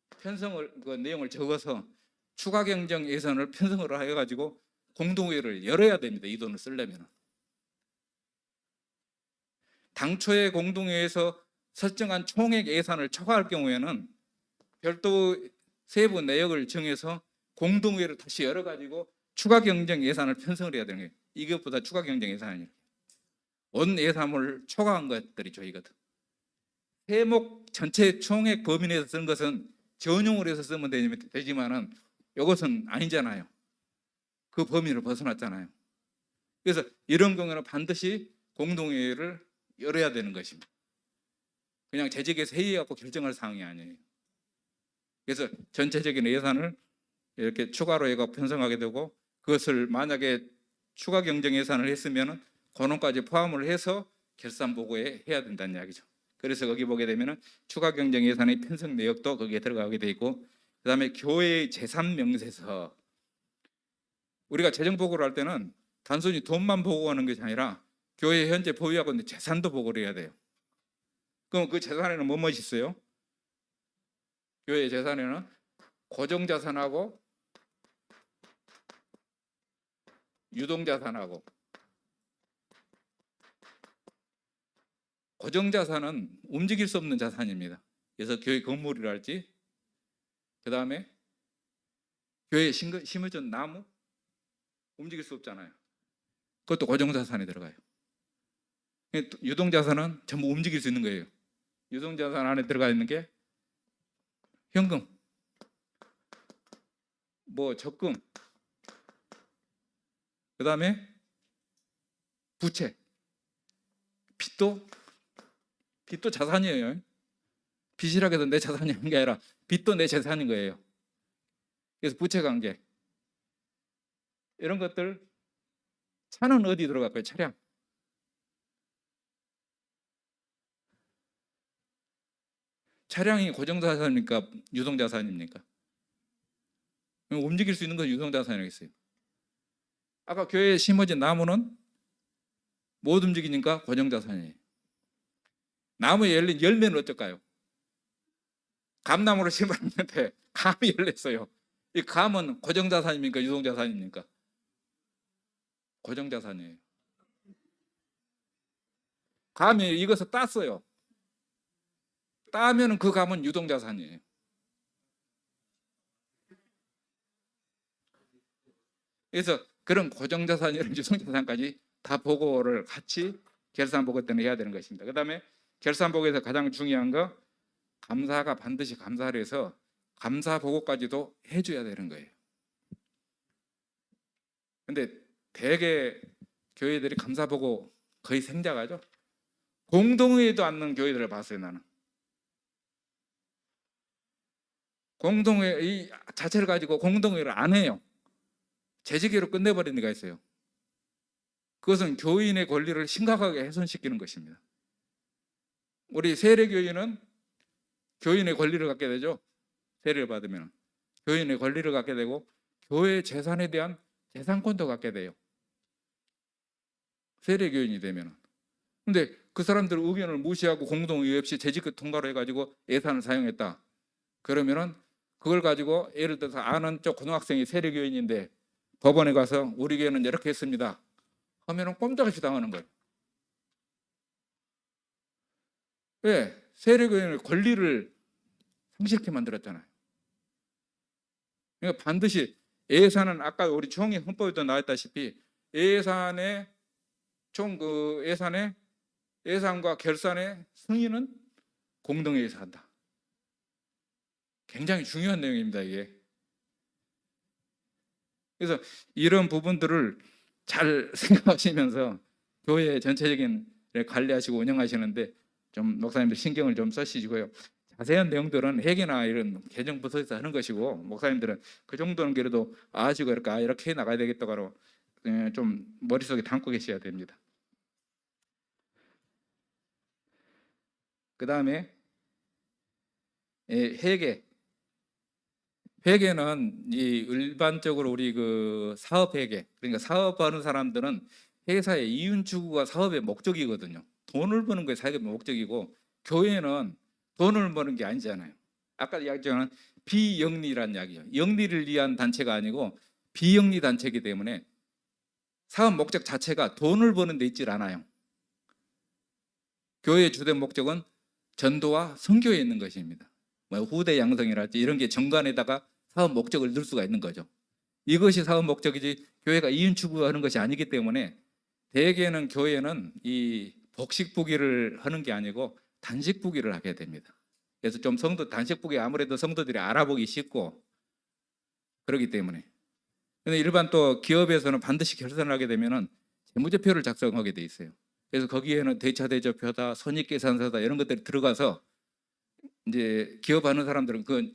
Speaker 1: 그 내용을 적어서 추가 경정 예산을 편성을 해가지고 공동회를 열어야 됩니다. 이 돈을 쓰려면. 당초에 공동회에서 설정한 총액 예산을 초과할 경우에는 별도 세부 내역을 정해서 공동회를 다시 열어가지고 추가 경정 예산을 편성을 해야 되는 거예요. 이것보다 추가 경정 예산이 원 예산을 초과한 것들이죠. 이거든. 세목 전체 총액 범위 내에서 쓰는 것은 전용을 해서 쓰면 되지만은 이것은 아니잖아요. 그 범위를 벗어났잖아요. 그래서 이런 경우는 반드시 공동회의를 열어야 되는 것입니다. 그냥 재직에서 회의해갖고 결정할 사항이 아니에요. 그래서 전체적인 예산을 이렇게 추가로 해가 편성하게 되고, 그것을 만약에 추가 경정 예산을 했으면 그놈까지 포함을 해서 결산 보고에 해야 된다는 이야기죠. 그래서 거기 보게 되면 추가 경정 예산의 편성 내역도 거기에 들어가게 돼 있고, 그 다음에 교회의 재산 명세서, 우리가 재정 보고를 할 때는 단순히 돈만 보고하는 것이 아니라 교회 현재 보유하고 있는 재산도 보고를 해야 돼요. 그럼 그 재산에는 뭐뭐 있어요? 교회 재산에는 고정자산하고 유동자산하고, 고정자산은 움직일 수 없는 자산입니다. 그래서 교회 건물이랄지, 그 다음에 교회에 심어준 나무, 움직일 수 없잖아요. 그것도 고정자산에 들어가요. 유동자산은 전부 움직일 수 있는 거예요. 유동자산 안에 들어가 있는 게 현금, 뭐 적금, 그 다음에 부채, 빚도 자산이에요. 빚이라고 해서 내 자산이 아닌 게 아니라 빚도 내 재산인 거예요. 그래서 부채 관계, 이런 것들. 차는 어디 들어갈까요? 차량. 차량이 고정자산입니까? 유동자산입니까? 움직일 수 있는 건 유동자산이겠어요. 아까 교회에 심어진 나무는 못 움직이니까 고정자산이에요. 나무에 열린 열매는 어떨까요? 감나무를 심었는데 감이 열렸어요. 이 감은 고정자산입니까? 유동자산입니까? 고정자산이에요. 감이 익어서 땄어요. 따면 그 감은 유동자산이에요. 그래서 그런 고정자산이랑 유동자산까지 다 보고를 같이 결산보고 때는 해야 되는 것입니다. 그 다음에 결산보고에서 가장 중요한 거, 감사가 반드시 감사를 해서 감사보고까지도 해줘야 되는 거예요. 근데 대개 교회들이 감사보고 거의 생략하죠. 공동회의도 않는 교회들을 봤어요. 나는 공동회의 자체를 가지고 공동회의를 안 해요. 재직회로 끝내버리는 데가 있어요. 그것은 교인의 권리를 심각하게 훼손시키는 것입니다. 우리 세례교인은 교인의 권리를 갖게 되죠. 세례를 받으면 교인의 권리를 갖게 되고 교회 재산에 대한 재산권도 갖게 돼요. 세례교인이 되면. 근데 그 사람들 의견을 무시하고 공동의회 없이 재직회 통과로 해가지고 예산을 사용했다. 그러면은 그걸 가지고 예를 들어서 아는 쪽 고등학생이 세례교인인데 법원에 가서 우리 교회는 이렇게 했습니다 하면은 꼼짝없이 당하는 거예요. 왜? 세례교인의 권리를 상실케 만들었잖아요. 그러니까 반드시 예산은 아까 우리 총회 헌법에도 나왔다시피 예산의 총 그 예산과 결산의 승인은 공동회의에서 한다. 굉장히 중요한 내용입니다, 이게. 그래서 이런 부분들을 잘 생각하시면서 교회 전체적인 관리하시고 운영하시는데 좀 목사님들 신경을 좀 써주시고요. 자세한 내용들은 회계나 이런 개정 부서에서 하는 것이고 목사님들은 그 정도는 그래도 아시고 이렇게 나가야 되겠다고 좀 머릿속에 담고 계셔야 됩니다. 그 다음에 회계는 이 일반적으로 우리 그 사업 회계, 그러니까 사업하는 사람들은 회사의 이윤 추구가 사업의 목적이거든요. 돈을 버는 게 사업의 목적이고 교회는 돈을 버는 게 아니잖아요. 아까 이야기했지만 비영리란 이야기예요. 영리를 위한 단체가 아니고 비영리 단체이기 때문에 사업 목적 자체가 돈을 버는 데 있질 않아요. 교회의 주된 목적은 전도와 선교에 있는 것입니다. 뭐 후대 양성이랄지 이런 게 정관에다가 사업 목적을 넣을 수가 있는 거죠. 이것이 사업 목적이지 교회가 이윤 추구하는 것이 아니기 때문에 대개는 교회는 이 복식부기를 하는 게 아니고 단식부기를 하게 됩니다. 그래서 좀 단식부기 아무래도 성도들이 알아보기 쉽고 그렇기 때문에. 근데 일반 또 기업에서는 반드시 결산을 하게 되면은 재무제표를 작성하게 돼 있어요. 그래서 거기에는 대차대조표다, 손익계산서다 이런 것들이 들어가서 이제 기업하는 사람들은 그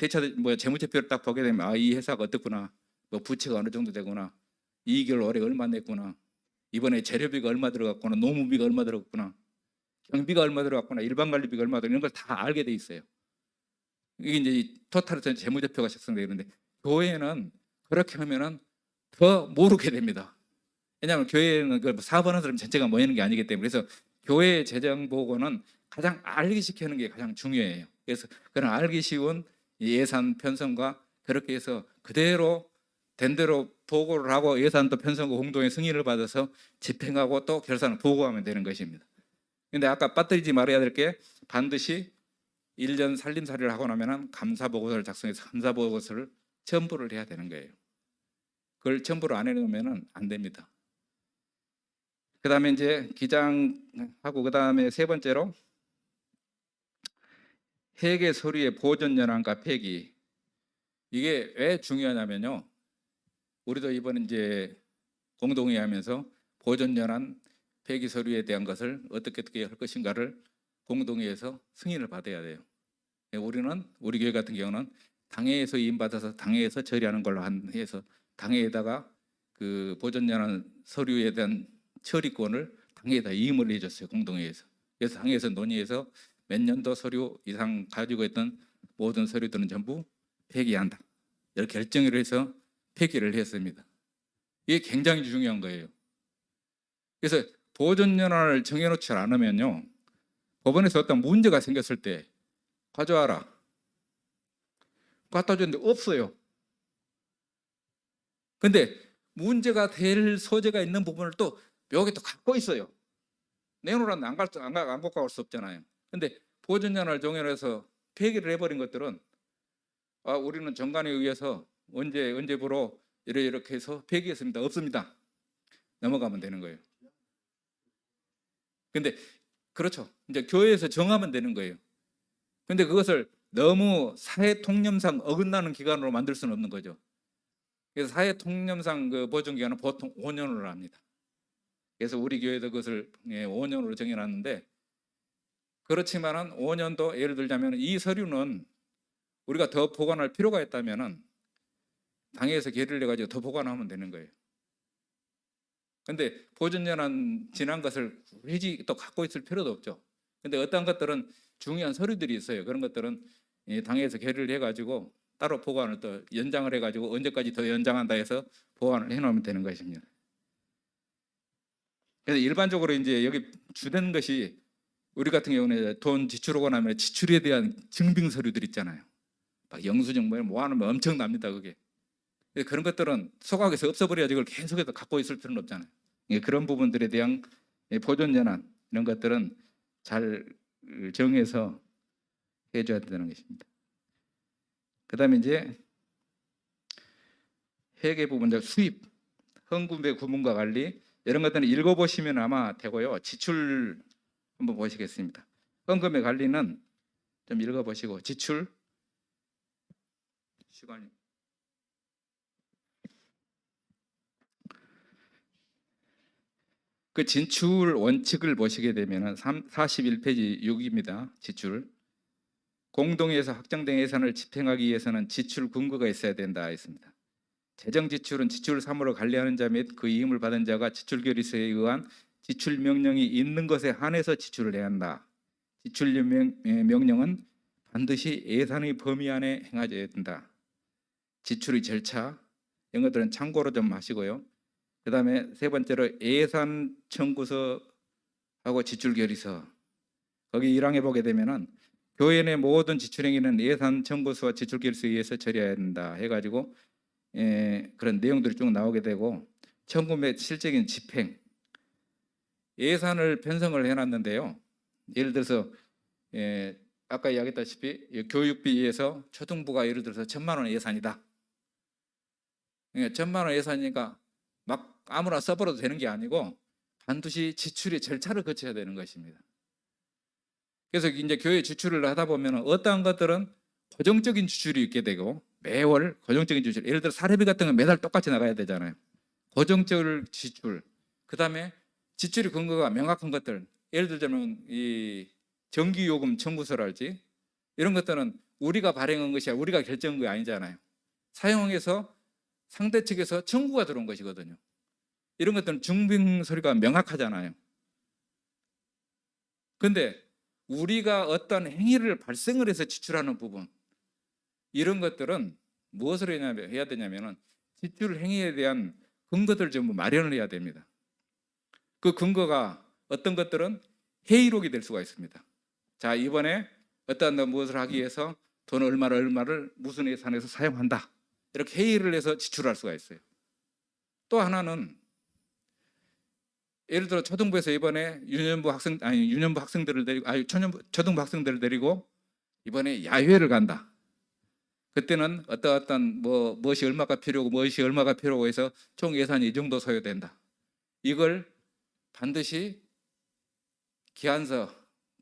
Speaker 1: 재무제표를 딱 보게 되면 이 회사가 어떻구나, 뭐 부채가 어느 정도 되구나, 이익을 올해 얼마 냈구나, 이번에 재료비가 얼마 들어갔구나, 노무비가 얼마 들어갔구나, 경비가 얼마 들어갔구나, 일반관리비가 얼마 들어갔구나 이런 걸 다 알게 돼 있어요. 이게 이제 토탈 재무제표가 작성되어 있는데 교회는 그렇게 하면은 더 모르게 됩니다. 왜냐하면 교회는 그 사업하는 사람 전체가 모이는 게 아니기 때문에. 그래서 교회 재정 보고는 가장 알기 쉽게 하는 게 가장 중요해요. 그래서 그런 알기 쉬운 예산 편성과 그렇게 해서 그대로 된 대로 보고를 하고 예산도 편성과 공동의 승인을 받아서 집행하고 또 결산을 보고하면 되는 것입니다. 근데 아까 빠뜨리지 말아야 될 게 반드시 1년 살림살이를 하고 나면 감사보고서를 작성해서 감사보고서를 첨부를 해야 되는 거예요. 그걸 첨부를 안 해놓으면 안 됩니다. 그 다음에 이제 기장하고 그 다음에 세 번째로 회계 서류의 보존 연한과 폐기. 이게 왜 중요하냐면요. 우리도 이번 이제 공동회의 하면서 보존 연한 폐기 서류에 대한 것을 어떻게 할 것인가를 공동회의에서 승인을 받아야 돼요. 우리는 우리 교회 같은 경우는 당회에서 임받아서 당회에서 처리하는 걸로 해서 당회에다가 그 보존 연한 서류에 대한 처리권을 당회에다 이임을 해줬어요. 공동회의에서. 그래서 당회에서 논의해서 몇 년도 서류 이상 가지고 있던 모든 서류들은 전부 폐기한다. 이렇게 결정을 해서 폐기를 했습니다. 이게 굉장히 중요한 거예요. 그래서 보존연한을 정해놓지 않으면요, 법원에서 어떤 문제가 생겼을 때 가져와라. 갖다 줬는데 없어요. 근데 문제가 될 소재가 있는 부분을 또 여기 또 갖고 있어요. 내놓으라는 안 갖고 갈 수 없잖아요. 근데 보존연한을 정해놔서 폐기를 해버린 것들은 우리는 정관에 의해서 언제부로 이렇게 해서 폐기했습니다. 없습니다. 넘어가면 되는 거예요. 근데 그렇죠. 이제 교회에서 정하면 되는 거예요. 근데 그것을 너무 사회 통념상 어긋나는 기간으로 만들 수는 없는 거죠. 그래서 사회 통념상 그 보존 기간은 보통 5년으로 합니다. 그래서 우리 교회도 그것을 5년으로 정해놨는데, 그렇지만은 5년도 예를 들자면 이 서류는 우리가 더 보관할 필요가 있다면은 당회에서 결의를 해가지고 더 보관하면 되는 거예요. 근데 보존연한 지난 것을 굳이 또 갖고 있을 필요도 없죠. 근데 어떤 것들은 중요한 서류들이 있어요. 그런 것들은 당에서 결의를 해가지고 따로 보관을 또 연장을 해가지고 언제까지 더 연장한다 해서 보관을 해놓으면 되는 것입니다. 그래서 일반적으로 이제 여기 주된 것이 우리 같은 경우는 돈 지출하고 나면 지출에 대한 증빙 서류들 있잖아요. 막 영수증 뭐 하는 거 엄청납니다. 그게. 그런 것들은 소각해서 없어버려야지 그걸 계속해서 갖고 있을 필요는 없잖아요. 그런 부분들에 대한 보존 연한 이런 것들은 잘 정해서 해줘야 되는 것입니다. 그 다음에 이제 회계 부분들 수입, 헌금의 구분과 관리 이런 것들은 읽어보시면 아마 되고요. 지출 한번 보시겠습니다. 헌금의 관리는 좀 읽어보시고 지출 시간이 그 진출 원칙을 보시게 되면 41페이지 6입니다. 지출. 공동회에서 확정된 예산을 집행하기 위해서는 지출 근거가 있어야 된다 했습니다. 재정 지출은 지출 사무를 관리하는 자 및 그 이임을 받은 자가 지출 결의서에 의한 지출 명령이 있는 것에 한해서 지출을 해야 한다. 지출 명령은 반드시 예산의 범위 안에 행하져야 된다. 지출의 절차 이런 것들은 참고로 좀 하시고요. 그 다음에 세 번째로 예산 청구서하고 지출 결의서, 거기 1항에 보게 되면은 교회 내 모든 지출 행위는 예산 청구서와 지출 결의서에 의해서 처리해야 된다 해가지고 그런 내용들이 쭉 나오게 되고, 청구 및 실적인 집행, 예산을 편성을 해놨는데요. 예를 들어서 아까 이야기했다시피 교육비에서 초등부가 예를 들어서 1,000만 원 예산이다. 1,000만 원 예산이니까 막 아무나 써버려도 되는 게 아니고 반드시 지출의 절차를 거쳐야 되는 것입니다. 그래서 이제 교회 지출을 하다 보면 어떠한 것들은 고정적인 지출이 있게 되고 매월 고정적인 지출, 예를 들어 사례비 같은 건 매달 똑같이 나가야 되잖아요. 고정적 지출, 그 다음에 지출의 근거가 명확한 것들, 예를 들자면 이 전기요금 청구서랄지 이런 것들은 우리가 발행한 것이 아니라 우리가 결정한 게 아니잖아요. 사용해서 상대 측에서 청구가 들어온 것이거든요. 이런 것들은 증빙 서류가 명확하잖아요. 근데 우리가 어떤 행위를 발생을 해서 지출하는 부분, 이런 것들은 무엇을 해야 되냐면은 지출 행위에 대한 근거들을 좀 마련을 해야 됩니다. 그 근거가 어떤 것들은 회의록이 될 수가 있습니다. 자, 이번에 어떤 무엇을 하기 위해서 돈 얼마를 무슨 예산에서 사용한다, 이렇게 회의를 해서 지출할 수가 있어요. 또 하나는 예를 들어 초등부에서 이번에 유년부 학생들을 데리고 초등부 학생들을 데리고 이번에 야유회를 간다. 그때는 어떤 무엇이 얼마가 필요하고 해서 총 예산이 이 정도 소요된다. 이걸 반드시 기한서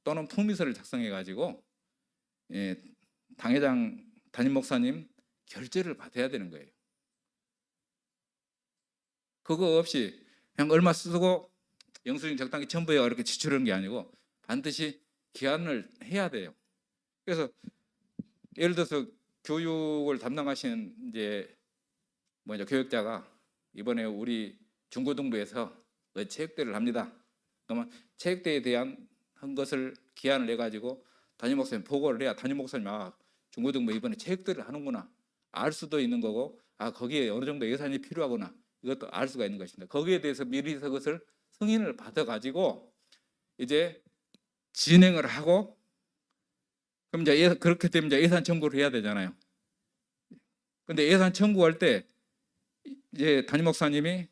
Speaker 1: 또는 품위서를 작성해 가지고 당회장 담임 목사님 결재를 받아야 되는 거예요. 그거 없이 그냥 얼마 쓰고 영수증 적당히 첨부해 이렇게 지출하는 게 아니고 반드시 기한을 해야 돼요. 그래서 예를 들어서 교육을 담당하시는 교육자가 이번에 우리 중고등부에서 체육대회를 합니다. 그러면 체육대회에 대한 한 것을 기한을 내 가지고 담임 목사님 보고를 해야 담임 목사님 중고등부 이번에 체육대회를 하는구나 알 수도 있는 거고, 거기에 어느 정도 예산이 필요하구나 이것도 알 수가 있는 것입니다. 거기에 대해서 미리 그것을 승인을 받아 가지고 이제 진행을 하고, 그럼 이제 그렇게 되면 이제 예산 청구를 해야 되잖아요. 근데 예산 청구할 때 이제 담임 목사님이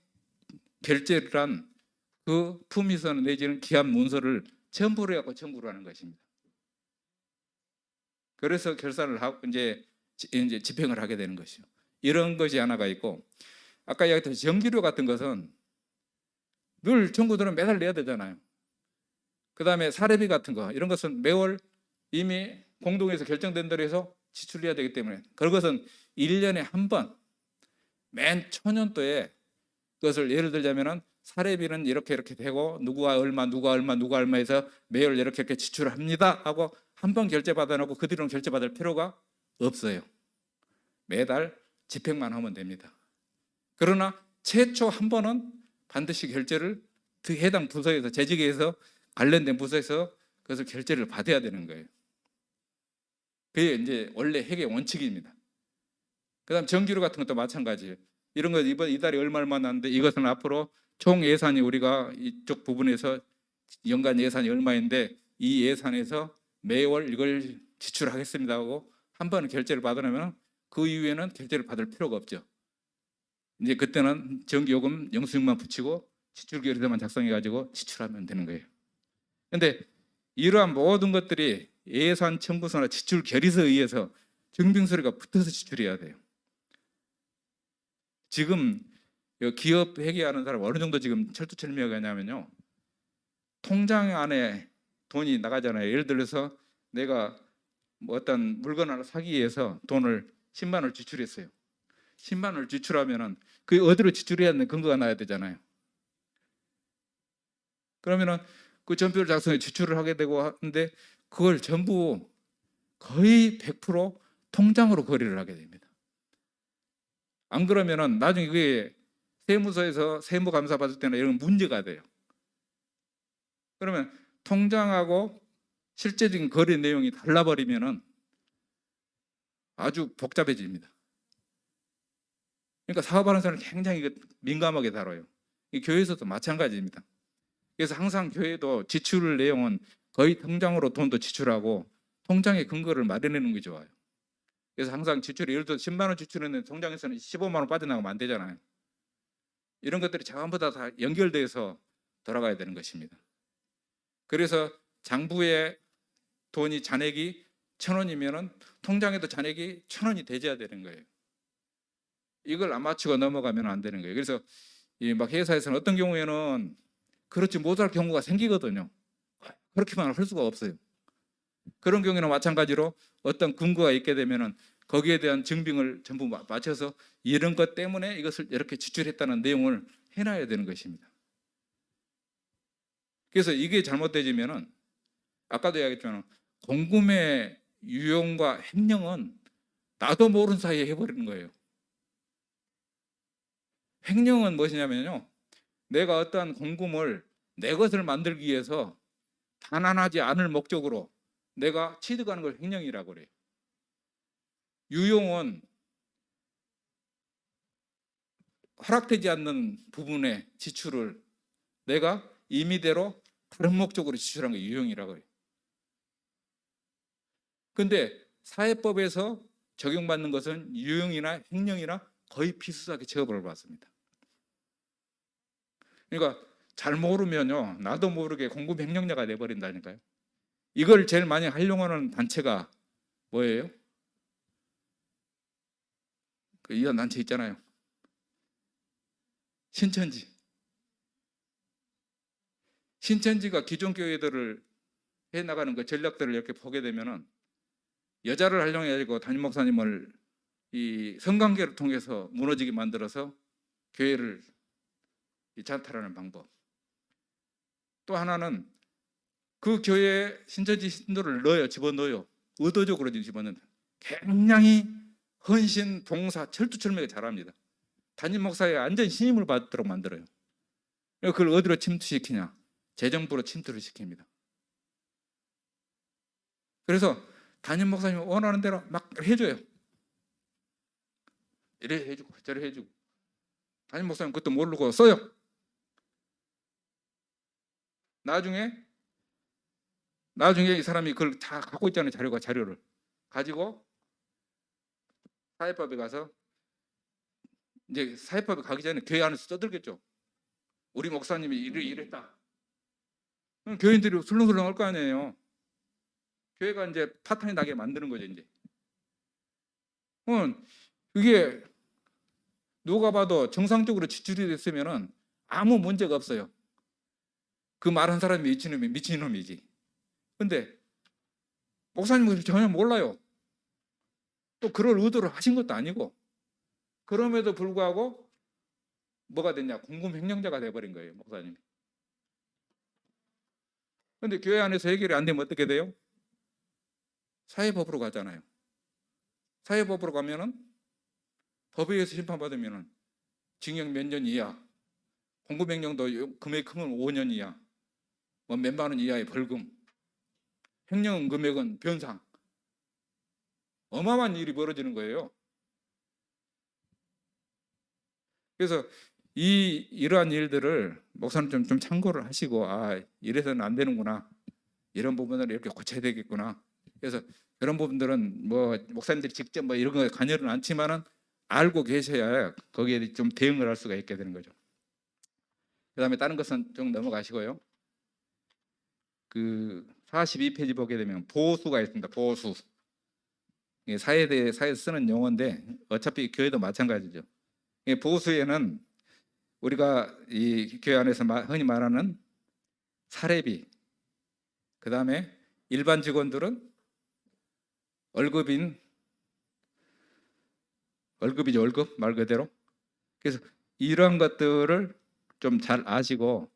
Speaker 1: 결재를 한 그 품위서 내지는 기한 문서를 첨부를 해갖고 청구를 하는 것입니다. 그래서 결산을 하고 이제 집행을 하게 되는 것이죠. 이런 것이 하나가 있고, 아까 이야기했던 전기료 같은 것은 늘 청구들은 매달 내야 되잖아요. 그 다음에 사례비 같은 거 이런 것은 매월 이미 공동에서 결정된 대로 해서 지출해야 되기 때문에 그것은 1년에 한 번 맨 초년도에 그것을 예를 들자면은 사례비는 이렇게 되고 누가 얼마 해서 매월 이렇게 지출합니다 하고 한 번 결제 받아놓고 그 뒤로는 결제 받을 필요가 없어요. 매달 집행만 하면 됩니다. 그러나 최초 한 번은 반드시 결제를 해당 부서에서 재직에서 관련된 부서에서 그것을 결제를 받아야 되는 거예요. 그게 이제 원래 회계 원칙입니다. 그다음 전기료 같은 것도 마찬가지예요. 이런 거 이달에 얼마 나는데 이것은 앞으로 총 예산이 우리가 이쪽 부분에서 연간 예산이 얼마인데 이 예산에서 매월 이걸 지출하겠습니다 하고 한 번 결제를 받으려면 그 이후에는 결제를 받을 필요가 없죠. 이제 그때는 전기요금 영수증만 붙이고 지출 결의서만 작성해 가지고 지출하면 되는 거예요. 그런데 이러한 모든 것들이 예산 청구서나 지출 결의서에 의해서 증빙서류가 붙어서 지출해야 돼요. 지금 기업 회계하는 사람 어느 정도 지금 철두철미하냐면요, 통장 안에 돈이 나가잖아요. 예를 들어서 내가 어떤 물건 하나 사기 위해서 돈을 10만 원을 지출했어요. 10만 원을 지출하면은 그 어디로 지출해야 하는 근거가 나야 되잖아요. 그러면은 그 전표를 작성해 지출을 하게 되고 하는데 그걸 전부 거의 100% 통장으로 거래를 하게 됩니다. 안 그러면은 나중에 그게 세무서에서 세무감사 받을 때는 이런 문제가 돼요. 그러면 통장하고 실제적인 거래 내용이 달라버리면은 아주 복잡해집니다. 그러니까 사업하는 사람은 굉장히 민감하게 다뤄요. 이 교회에서도 마찬가지입니다. 그래서 항상 교회도 지출 내용은 거의 통장으로 돈도 지출하고 통장의 근거를 마련하는 게 좋아요. 그래서 항상 지출이 예를 들어 10만 원 지출했는데 통장에서는 15만 원 빠져나가면 안 되잖아요. 이런 것들이 전부 다 연결돼서 돌아가야 되는 것입니다. 그래서 장부에 돈이 잔액이 1,000원이면은 통장에도 잔액이 1,000원이 돼야 되는 거예요. 이걸 안 맞추고 넘어가면 안 되는 거예요. 그래서 막 회사에서는 어떤 경우에는 그렇지 못할 경우가 생기거든요. 그렇게만 할 수가 없어요. 그런 경우에는 마찬가지로 어떤 근거가 있게 되면은 거기에 대한 증빙을 전부 맞춰서 이런 것 때문에 이것을 이렇게 지출했다는 내용을 해놔야 되는 것입니다. 그래서 이게 잘못되지면은 아까도 이야기했지만 공금의 유용과 횡령은 나도 모르는 사이에 해버리는 거예요. 횡령은 무엇이냐면요, 내가 어떠한 공금을 내 것을 만들기 위해서 가난하지 않을 목적으로 내가 취득하는 걸 횡령이라고 그래요. 유용은 허락되지 않는 부분의 지출을 내가 임의대로 다른 목적으로 지출한 게 유형이라고 해요. 근데 사회법에서 적용받는 것은 유형이나 횡령이나 거의 비슷하게 처벌을 받습니다. 그러니까 잘 모르면요, 나도 모르게 공급 횡령자가 돼버린다니까요. 이걸 제일 많이 활용하는 단체가 뭐예요? 그 이런 단체 있잖아요. 신천지. 신천지가 기존 교회들을 해나가는 그 전략들을 이렇게 보게 되면은 여자를 활용해가지고 담임 목사님을 이 성관계를 통해서 무너지게 만들어서 교회를 자탈하는 방법. 또 하나는 그 교회에 신천지 신도를 넣어요. 집어넣어요. 의도적으로 집어넣는. 굉장히 헌신, 봉사, 철두철미하게 잘합니다. 담임 목사에 완전 신임을 받도록 만들어요. 그걸 어디로 침투시키냐? 재정부로 침투를 시킵니다. 그래서 담임 목사님이 원하는 대로 막 해줘요. 이래 해주고 저래 해주고. 담임 목사님 그것도 모르고 써요. 나중에 이 사람이 그걸 다 갖고 있잖아요. 자료를 가지고 사회법에 가서 이제 사회법에 가기 전에 교회 안에서 떠들겠죠. 우리 목사님이 이랬다. 그럼 교인들이 술렁술렁 할 거 아니에요. 교회가 이제 파탄이 나게 만드는 거죠. 이제 이게 누가 봐도 정상적으로 지출이 됐으면은 아무 문제가 없어요. 그 말한 사람이 미친놈이지. 근데 목사님은 전혀 몰라요. 또 그럴 의도를 하신 것도 아니고, 그럼에도 불구하고 뭐가 됐냐? 공금 횡령자가 돼버린 거예요, 목사님이. 근데 교회 안에서 해결이 안 되면 어떻게 돼요? 사회법으로 가잖아요. 사회법으로 가면은 법에 의해서 심판받으면은 징역 몇 년 이하, 공금 횡령도 금액이 크면 5년 이하, 뭐 몇만 원 이하의 벌금, 횡령 금액은 변상. 어마어마한 일이 벌어지는 거예요. 그래서 이러한 일들을 목사님 좀 참고를 하시고, 이래서는 안 되는구나, 이런 부분을 이렇게 고쳐야 되겠구나. 그래서 이런 부분들은 뭐 목사님들이 직접 뭐 이런 거에 관여는 않지만은 알고 계셔야 거기에 좀 대응을 할 수가 있게 되는 거죠. 그다음에 다른 것은 좀 넘어가시고요. 그 42페이지 보게 되면 보수가 있습니다. 보수. 사회에서 쓰는 용어인데 어차피 교회도 마찬가지죠. 보수에는 우리가 이 교회 안에서 흔히 말하는 사례비, 그 다음에 일반 직원들은 월급이죠. 월급 말 그대로. 그래서 이런 것들을 좀 잘 아시고,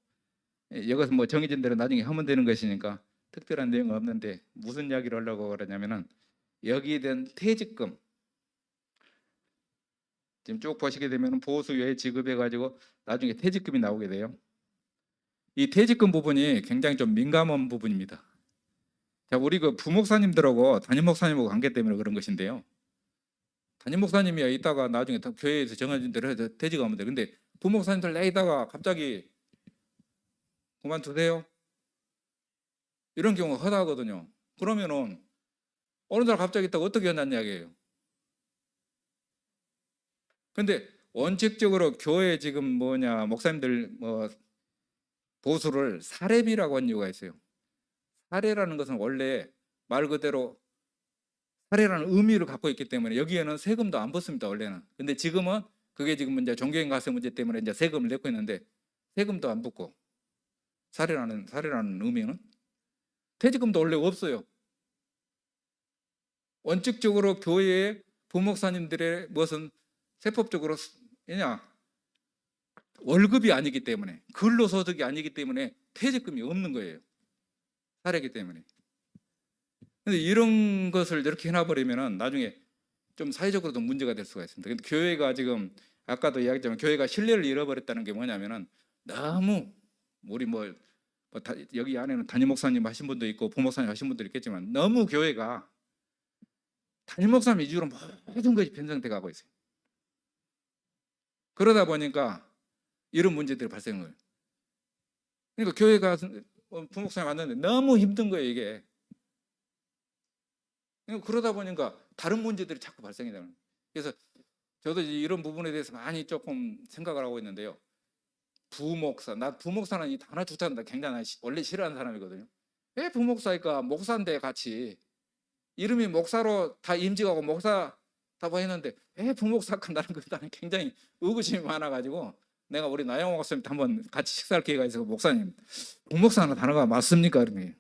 Speaker 1: 이것은 뭐 정해진 대로 나중에 하면 되는 것이니까 특별한 내용은 없는데, 무슨 이야기를 하려고 그러냐면은 여기에 대한 퇴직금, 지금 쭉 보시게 되면 보수에 지급해 가지고 나중에 퇴직금이 나오게 돼요. 이 퇴직금 부분이 굉장히 좀 민감한 부분입니다. 자, 우리 그 부목사님들하고 담임 목사님하고 관계 때문에 그런 것인데요. 담임 목사님이 있다가 나중에 교회에서 정해진 대로 해서 퇴직하면 돼. 근데 부목사님들 내다가 갑자기 그만두세요, 이런 경우가 허다하거든요. 그러면은 어느 날 갑자기 있다가 어떻게 했냐는 이야기예요. 근데 원칙적으로 교회 지금 목사님들 보수를 사례비라고 한 이유가 있어요. 사례라는 것은 원래 말 그대로 사례라는 의미를 갖고 있기 때문에 여기에는 세금도 안 붙습니다, 원래는. 근데 지금은 그게 지금 이제 종교인 가세 문제 때문에 이제 세금을 내고 있는데, 세금도 안 붙고 사례라는 의미는 퇴직금도 원래 없어요. 원칙적으로 교회의 부목사님들의 무엇은 세법적으로 월급이 아니기 때문에, 근로소득이 아니기 때문에 퇴직금이 없는 거예요. 사례이기 때문에. 근데 이런 것을 이렇게 해놔버리면 나중에 좀 사회적으로도 문제가 될 수가 있습니다. 근데 교회가 지금 아까도 이야기했지만 교회가 신뢰를 잃어버렸다는 게 뭐냐면은, 너무 우리 여기 안에는 담임 목사님 하신 분도 있고 부목사님 하신 분도 있겠지만, 너무 교회가 담임 목사님 위주로 모든 것이 편성돼 가고 있어요. 그러다 보니까 이런 문제들이 발생을 해요. 그러니까 교회가 부목사님 왔는데 너무 힘든 거예요, 이게. 그러다 보니까 다른 문제들이 자꾸 발생이 되는 거예요. 그래서 저도 이런 부분에 대해서 많이 조금 생각을 하고 있는데요. 부목사, 나 부목사는 이 단어 주자는 굉장히 원래 싫어하는 사람이거든요. 왜 부목사니까 목사인데 같이 이름이 목사로 다 임직하고 목사 다고 했는데 왜 부목사가 나는 거 나는 굉장히 의구심이 많아가지고 내가 우리 나영호 목사님 한번 같이 식사할 기회가 있어서 목사님 부목사는 단어가 맞습니까? 그러니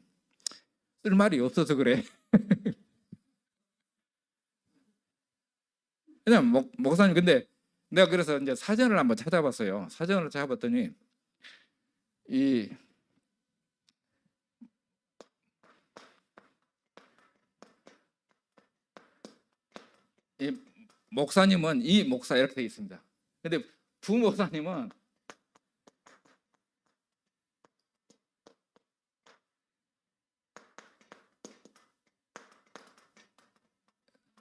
Speaker 1: 쓸 말이 없어서 그래. 그냥 목사님 근데 내가 그래서 이제 사전을 한번 찾아봤어요. 사전을 찾아봤더니 이 목사님은 이 목사 이렇게 되어 있습니다. 근데 부목사님은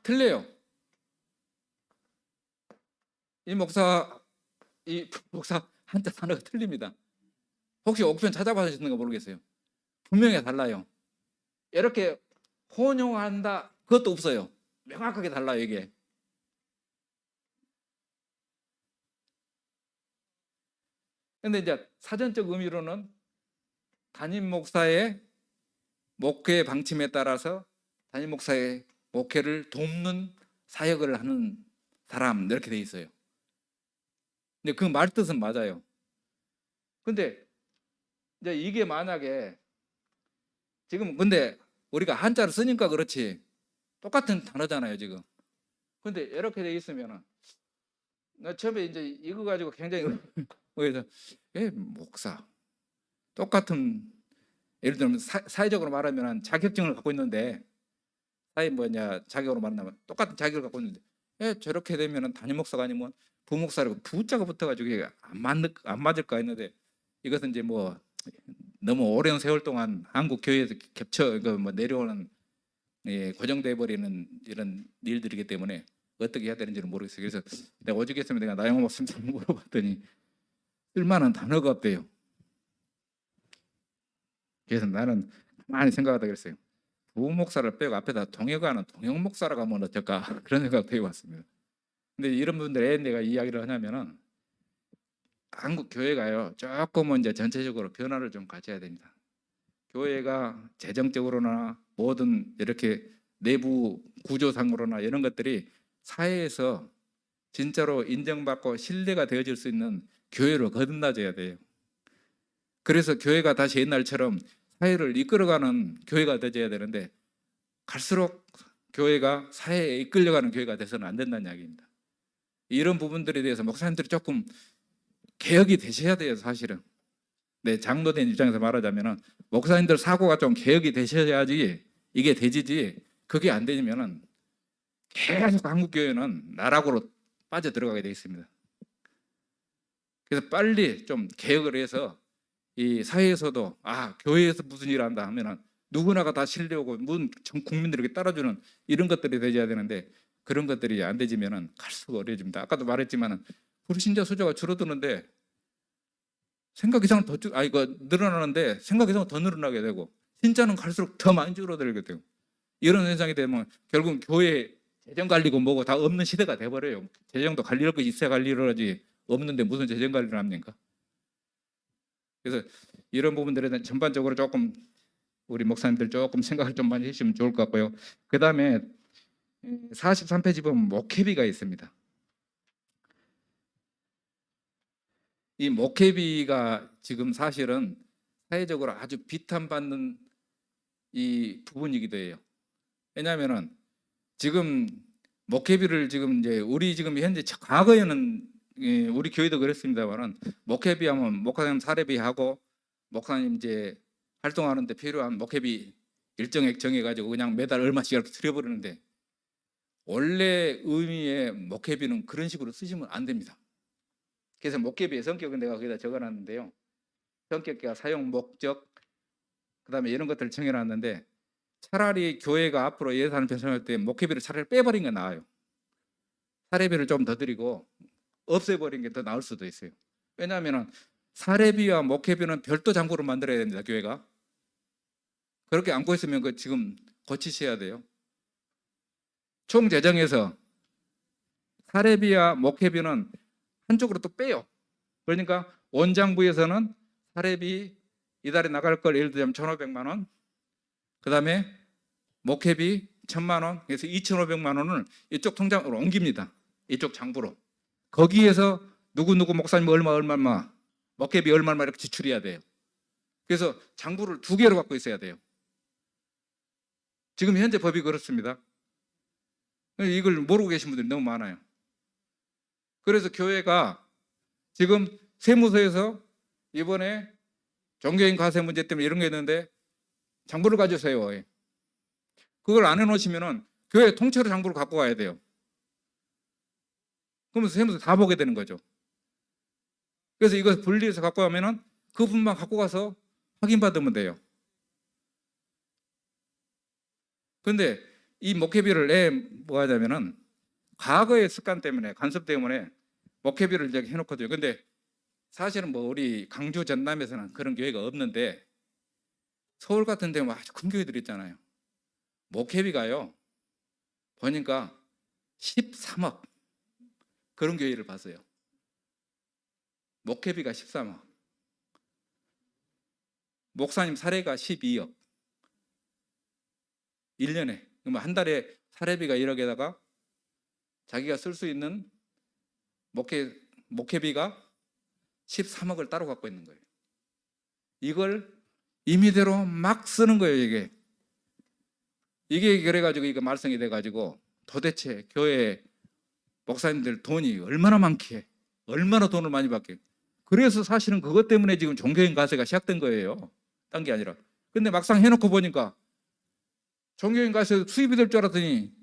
Speaker 1: 틀려요. 이 목사 한자 단어가 틀립니다. 혹시 옥편 찾아봐주시는 거 모르겠어요. 분명히 달라요. 이렇게 혼용한다 그것도 없어요. 명확하게 달라요 이게. 근데 이제 사전적 의미로는 담임 목사의 목회 방침에 따라서 담임 목사의 목회를 돕는 사역을 하는 사람 이렇게 돼 있어요. 근데 그 말뜻은 맞아요. 근데 이제 이게 만약에 지금 근데 우리가 한자를 쓰니까 그렇지 똑같은 단어잖아요 지금. 근데 이렇게 돼 있으면은 나 처음에 이제 이거 가지고 굉장히 그래서 목사 똑같은 예를 들면 사회적으로 말하면 자격증을 갖고 있는데 사회 뭐냐 자격으로 말하면 똑같은 자격을 갖고 있는데 저렇게 되면은 담임 목사가 아니면 부목사라고 부자가 붙어가지고 이게 안 맞을까 했는데 이것은 이제 뭐 너무 오랜 세월 동안 한국 교회에서 뭐 내려오는 고정돼 버리는 이런 일들이기 때문에 어떻게 해야 되는지는 모르겠어요. 그래서 내가 오죽했으면 내가 나영호 목사님한테 물어봤더니 쓸만한 단어가 없대요. 그래서 나는 많이 생각하다 그랬어요. 부목사를 빼고 앞에다 동역하는 동역목사라고 하면 어떨까 그런 생각도 해봤습니다. 근데 이런 분들 왜 내가 이야기를 하냐면은 한국 교회가요 조금은 이제 전체적으로 변화를 좀 가져야 됩니다. 교회가 재정적으로나 뭐든 이렇게 내부 구조상으로나 이런 것들이 사회에서 진짜로 인정받고 신뢰가 되어질 수 있는 교회로 거듭나져야 돼요. 그래서 교회가 다시 옛날처럼 사회를 이끌어가는 교회가 되어야 되는데 갈수록 교회가 사회에 이끌려가는 교회가 돼서는 안 된다는 이야기입니다. 이런 부분들에 대해서 목사님들이 조금 개혁이 되셔야 돼요 사실은. 네, 장로된 입장에서 말하자면 목사님들 사고가 좀 개혁이 되셔야지 이게 되지지 그게 안 되면은 계속 한국교회는 나락으로 빠져 들어가게 되어 있습니다. 그래서 빨리 좀 개혁을 해서 이 사회에서도 교회에서 무슨 일을 한다 하면은 누구나가 다 신뢰하고 전 국민들에게 따라주는 이런 것들이 되어야 되는데 그런 것들이 안 되지면은 갈수록 어려워집니다. 아까도 말했지만은 불신자 수조가 줄어드는데 생각 이상은 더 늘어나는데 생각 이상은 더 늘어나게 되고 신자는 갈수록 더 많이 줄어들게 되고 이런 현상이 되면 결국 교회 재정 관리고 뭐고 다 없는 시대가 돼버려요. 재정도 관리할 것이 있어야 관리를 하지 없는데 무슨 재정 관리를 합니까? 그래서 이런 부분들에 대한 전반적으로 조금 우리 목사님들 조금 생각을 좀 많이 해주시면 좋을 것 같고요. 그 다음에 43페이지 보면 목회비가 있습니다. 이 목회비가 지금 사실은 사회적으로 아주 비판받는 이 부분이기도 해요. 왜냐하면은 지금 목회비를 지금 이제 우리 지금 현재 과거에는 우리 교회도 그랬습니다만은 목회비하면 목사님 사례비하고 목사님 이제 활동하는데 필요한 목회비 일정액 정해가지고 그냥 매달 얼마씩 이렇게 들여버리는데 원래 의미의 목회비는 그런 식으로 쓰시면 안 됩니다. 그래서 목회비의 성격은 내가 거기다 적어놨는데요. 성격과 사용 목적 그다음에 이런 것들을 정해놨는데 차라리 교회가 앞으로 예산을 편성할 때 목회비를 차라리 빼버린 게 나아요. 사례비를 좀 더 드리고 없애버린 게 더 나을 수도 있어요. 왜냐하면 사례비와 목회비는 별도 장부를 만들어야 됩니다. 교회가 그렇게 안고 있으면 그 지금 고치셔야 돼요. 총 재정에서 사례비와 목회비는 한쪽으로 또 빼요. 그러니까 원장부에서는 사례비 이달에 나갈 걸 예를 들면 1,500만 원, 그 다음에 목회비 1,000만 원, 그래서 2,500만 원을 이쪽 통장으로 옮깁니다. 이쪽 장부로. 거기에서 누구 목사님 얼마, 목회비 얼마 이렇게 지출해야 돼요. 그래서 장부를 2개로 갖고 있어야 돼요. 지금 현재 법이 그렇습니다. 이걸 모르고 계신 분들이 너무 많아요. 그래서 교회가 지금 세무서에서 이번에 종교인 과세 문제 때문에 이런 게 있는데 장부를 가져오세요. 그걸 안 해놓으시면은 교회 통째로 장부를 갖고 가야 돼요. 그러면서 세무서 다 보게 되는 거죠. 그래서 이거 분리해서 갖고 가면은 그 부분만 갖고 가서 확인받으면 돼요. 근데 이 목회비를 뭐 하냐면은 과거의 습관 때문에, 간섭 때문에 목회비를 이제 해놓거든요. 근데 사실은 뭐 우리 강주 전남에서는 그런 교회가 없는데 서울 같은 데는 아주 큰 교회들 있잖아요. 목회비가요 보니까 13억 그런 교회를 봤어요. 목회비가 13억, 목사님 사례가 12억 1년에. 그러면 한 달에 사례비가 1억에다가 자기가 쓸 수 있는 목회비가 13억을 따로 갖고 있는 거예요. 이걸 임의대로 막 쓰는 거예요. 이게 그래가지고 이거 말썽이 돼가지고 도대체 교회 목사님들 돈이 얼마나 많기에, 얼마나 돈을 많이 받게. 그래서 사실은 그것 때문에 지금 종교인 과세가 시작된 거예요. 딴 게 아니라. 근데 막상 해놓고 보니까 종교인 과세 수입이 될 줄 알았더니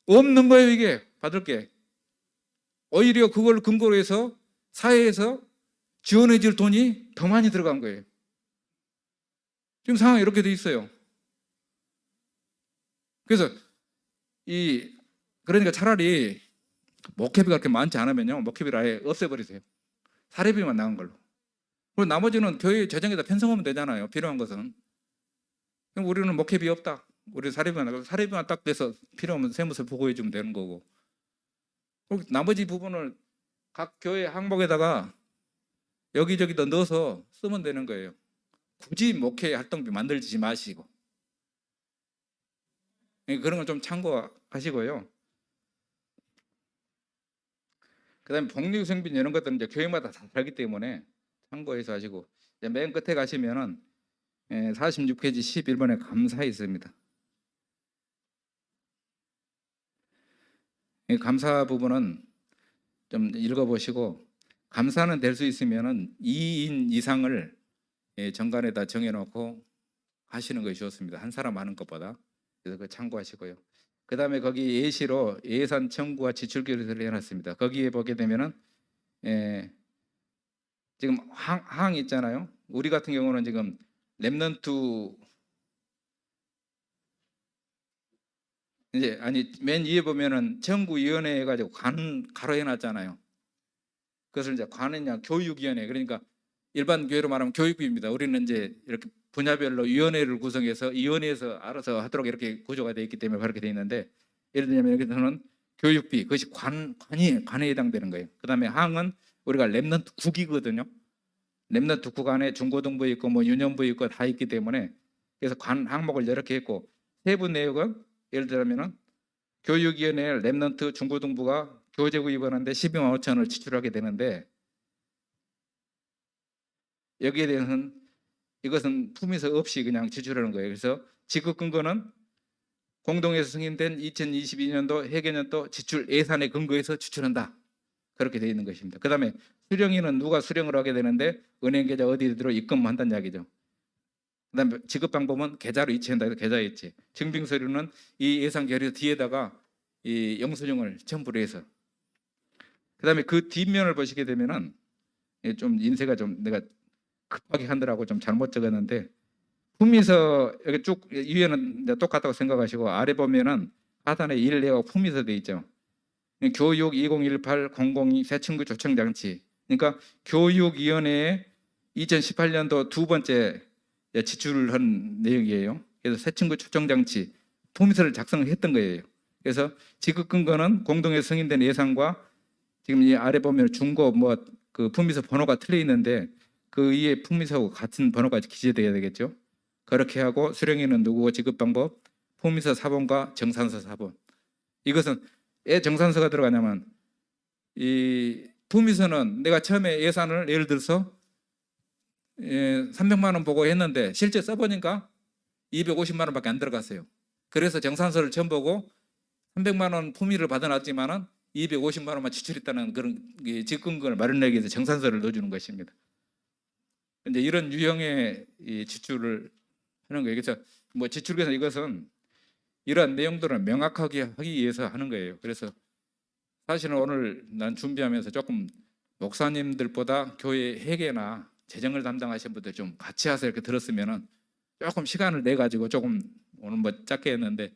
Speaker 1: 없는 거예요. 이게 받을 게. 오히려 그걸 근거로 해서 사회에서 지원해 줄 돈이 더 많이 들어간 거예요. 지금 상황이 이렇게 돼 있어요. 그래서 그러니까 차라리 목회비가 그렇게 많지 않으면요, 목회비를 아예 없애버리세요. 사례비만 나간 걸로. 그리고 나머지는 교회 재정에다 편성하면 되잖아요. 필요한 것은. 그럼 우리는 목회비 없다. 우리 사례비만 나가고 사례비만 딱 돼서 필요하면 세무서 보고해 주면 되는 거고. 그리고 나머지 부분을 각 교회 항목에다가 여기저기 더 넣어서 쓰면 되는 거예요. 굳이 목회 활동비 만들지 마시고. 그런 걸 좀 참고하시고요. 그 다음에 복리후생비 이런 것들은 이제 교회마다 다 다르기 때문에 참고해서 하시고, 이제 맨 끝에 가시면은 46페이지 11번에 감사에 있습니다. 이 감사 부분은 좀 읽어보시고, 감사는 될 수 있으면은 2인 이상을 정관에다 정해놓고 하시는 것이 좋습니다. 한 사람 많은 것보다. 그래서 그 참고하시고요. 그 다음에 거기 예시로 예산 청구와 지출 기록을 해놨습니다. 거기에 보게 되면은 지금 항 있잖아요. 우리 같은 경우는 지금 렘넌트 맨 위에 보면은 청구위원회 해가지고 가로 해놨잖아요. 그것을 이제 관이냐 교육위원회, 그러니까 일반 교회로 말하면 교육부입니다. 우리는 이제 이렇게 분야별로 위원회를 구성해서 이 위원회에서 알아서 하도록 이렇게 구조가 되어 있기 때문에 그렇게 되어 있는데, 예를 들면 여기서는 교육비, 그것이 관에 해당되는 거예요. 그 다음에 항은 우리가 렘넌트 국이거든요. 렘넌트 국 안에 중고등부 있고 뭐 유년부 있고 다 있기 때문에, 그래서 관 항목을 이렇게 했고, 세부 내역은 예를 들면은 교육위원회 렘넌트 중고등부가 교재구 입원하는데 12만 5천원을 지출하게 되는데, 여기에 대해서는 이것은 품위서 없이 그냥 지출하는 거예요. 그래서 지급 근거는 공동에서 승인된 2022년도 회계년도 지출 예산에 근거해서 지출한다. 그렇게 되어 있는 것입니다. 그 다음에 수령인은 누가 수령을 하게 되는데 은행 계좌 어디로 입금한다는 이야기죠. 그 다음에 지급 방법은 계좌로 이체한다. 계좌 이체. 증빙 서류는 이 예산 결의 뒤에다가 이 영수증을 첨부를 해서. 그 다음에 그 뒷면을 보시게 되면은 좀 인쇄가 좀 내가 급하게 하느라고 좀 잘못 적었는데, 품위서 여기 쭉 위에는 똑같다고 생각하시고 아래 보면은 하단에 일례와 품위서 돼 있죠. 교육 2018 002 새친구 초청장치. 그러니까 교육위원회에 2018년도 두 번째 지출을 한 내용이에요. 그래서 새친구 초청장치 품위서를 작성했던 거예요. 그래서 지급 근거는 공동에 승인된 예산과 지금 이 아래 보면 중고 그 품위서 번호가 틀려 있는데 그 위에 품위서하고 같은 번호가 기재돼야 되겠죠. 그렇게 하고 수령인은 누구고 지급 방법, 품위서 사본과 정산서 사본. 이것은 왜 정산서가 들어가냐면 이 품위서는 내가 처음에 예산을 예를 들어서 300만 원 보고 했는데 실제 써보니까 250만 원밖에 안 들어갔어요. 그래서 정산서를 처음 보고 300만 원 품위를 받아놨지만은 250만 원만 지출했다는 그런 지급근거를 마련하기 위해서 정산서를 넣어주는 것입니다. 이제 이런 유형의 지출을 하는 거예요. 그래서 지출 계산 이것은 이러한 내용들을 명확하게 하기 위해서 하는 거예요. 그래서 사실은 오늘 난 준비하면서 조금 목사님들보다 교회 회계나 재정을 담당하신 분들 좀 같이 하세요 이렇게 들었으면은 조금 시간을 내 가지고 조금 오늘 짧게 했는데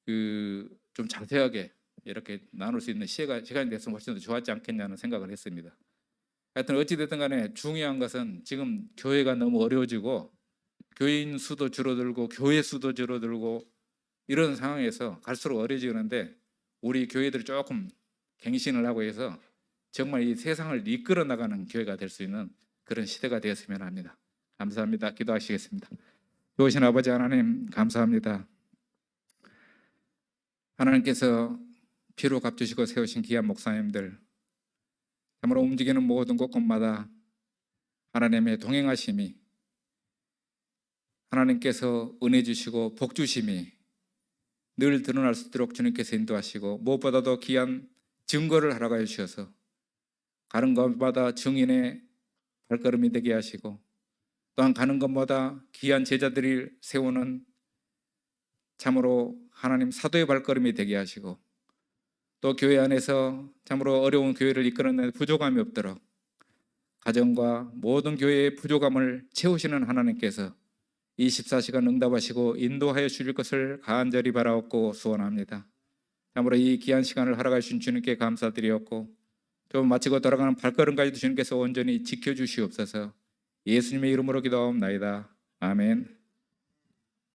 Speaker 1: 좀 자세하게 이렇게 나눌 수 있는 시간이 됐으면 훨씬 더 좋았지 않겠냐는 생각을 했습니다. 하여튼 어찌됐든 간에 중요한 것은 지금 교회가 너무 어려워지고 교인 수도 줄어들고 교회 수도 줄어들고 이런 상황에서 갈수록 어려워지는데 우리 교회들이 조금 갱신을 하고 해서 정말 이 세상을 이끌어 나가는 교회가 될 수 있는 그런 시대가 되었으면 합니다. 감사합니다. 기도하시겠습니다. 좋으신 아버지 하나님 감사합니다. 하나님께서 피로 값주시고 세우신 귀한 목사님들 참으로 움직이는 모든 곳곳마다 하나님의 동행하심이 하나님께서 은혜 주시고 복 주심이 늘 드러날 수 있도록 주님께서 인도하시고 무엇보다도 귀한 증거를 허락하여 주셔서 가는 것마다 증인의 발걸음이 되게 하시고 또한 가는 것마다 귀한 제자들이 세우는 참으로 하나님 사도의 발걸음이 되게 하시고 또 교회 안에서 참으로 어려운 교회를 이끌어내는 부족함이 없도록 가정과 모든 교회의 부족함을 채우시는 하나님께서 24시간 응답하시고 인도하여 주실 것을 간절히 바라옵고 소원합니다. 참으로 이 귀한 시간을 허락해 주신 주님께 감사드리었고 좀 마치고 돌아가는 발걸음까지도 주님께서 온전히 지켜주시옵소서. 예수님의 이름으로 기도하옵나이다. 아멘.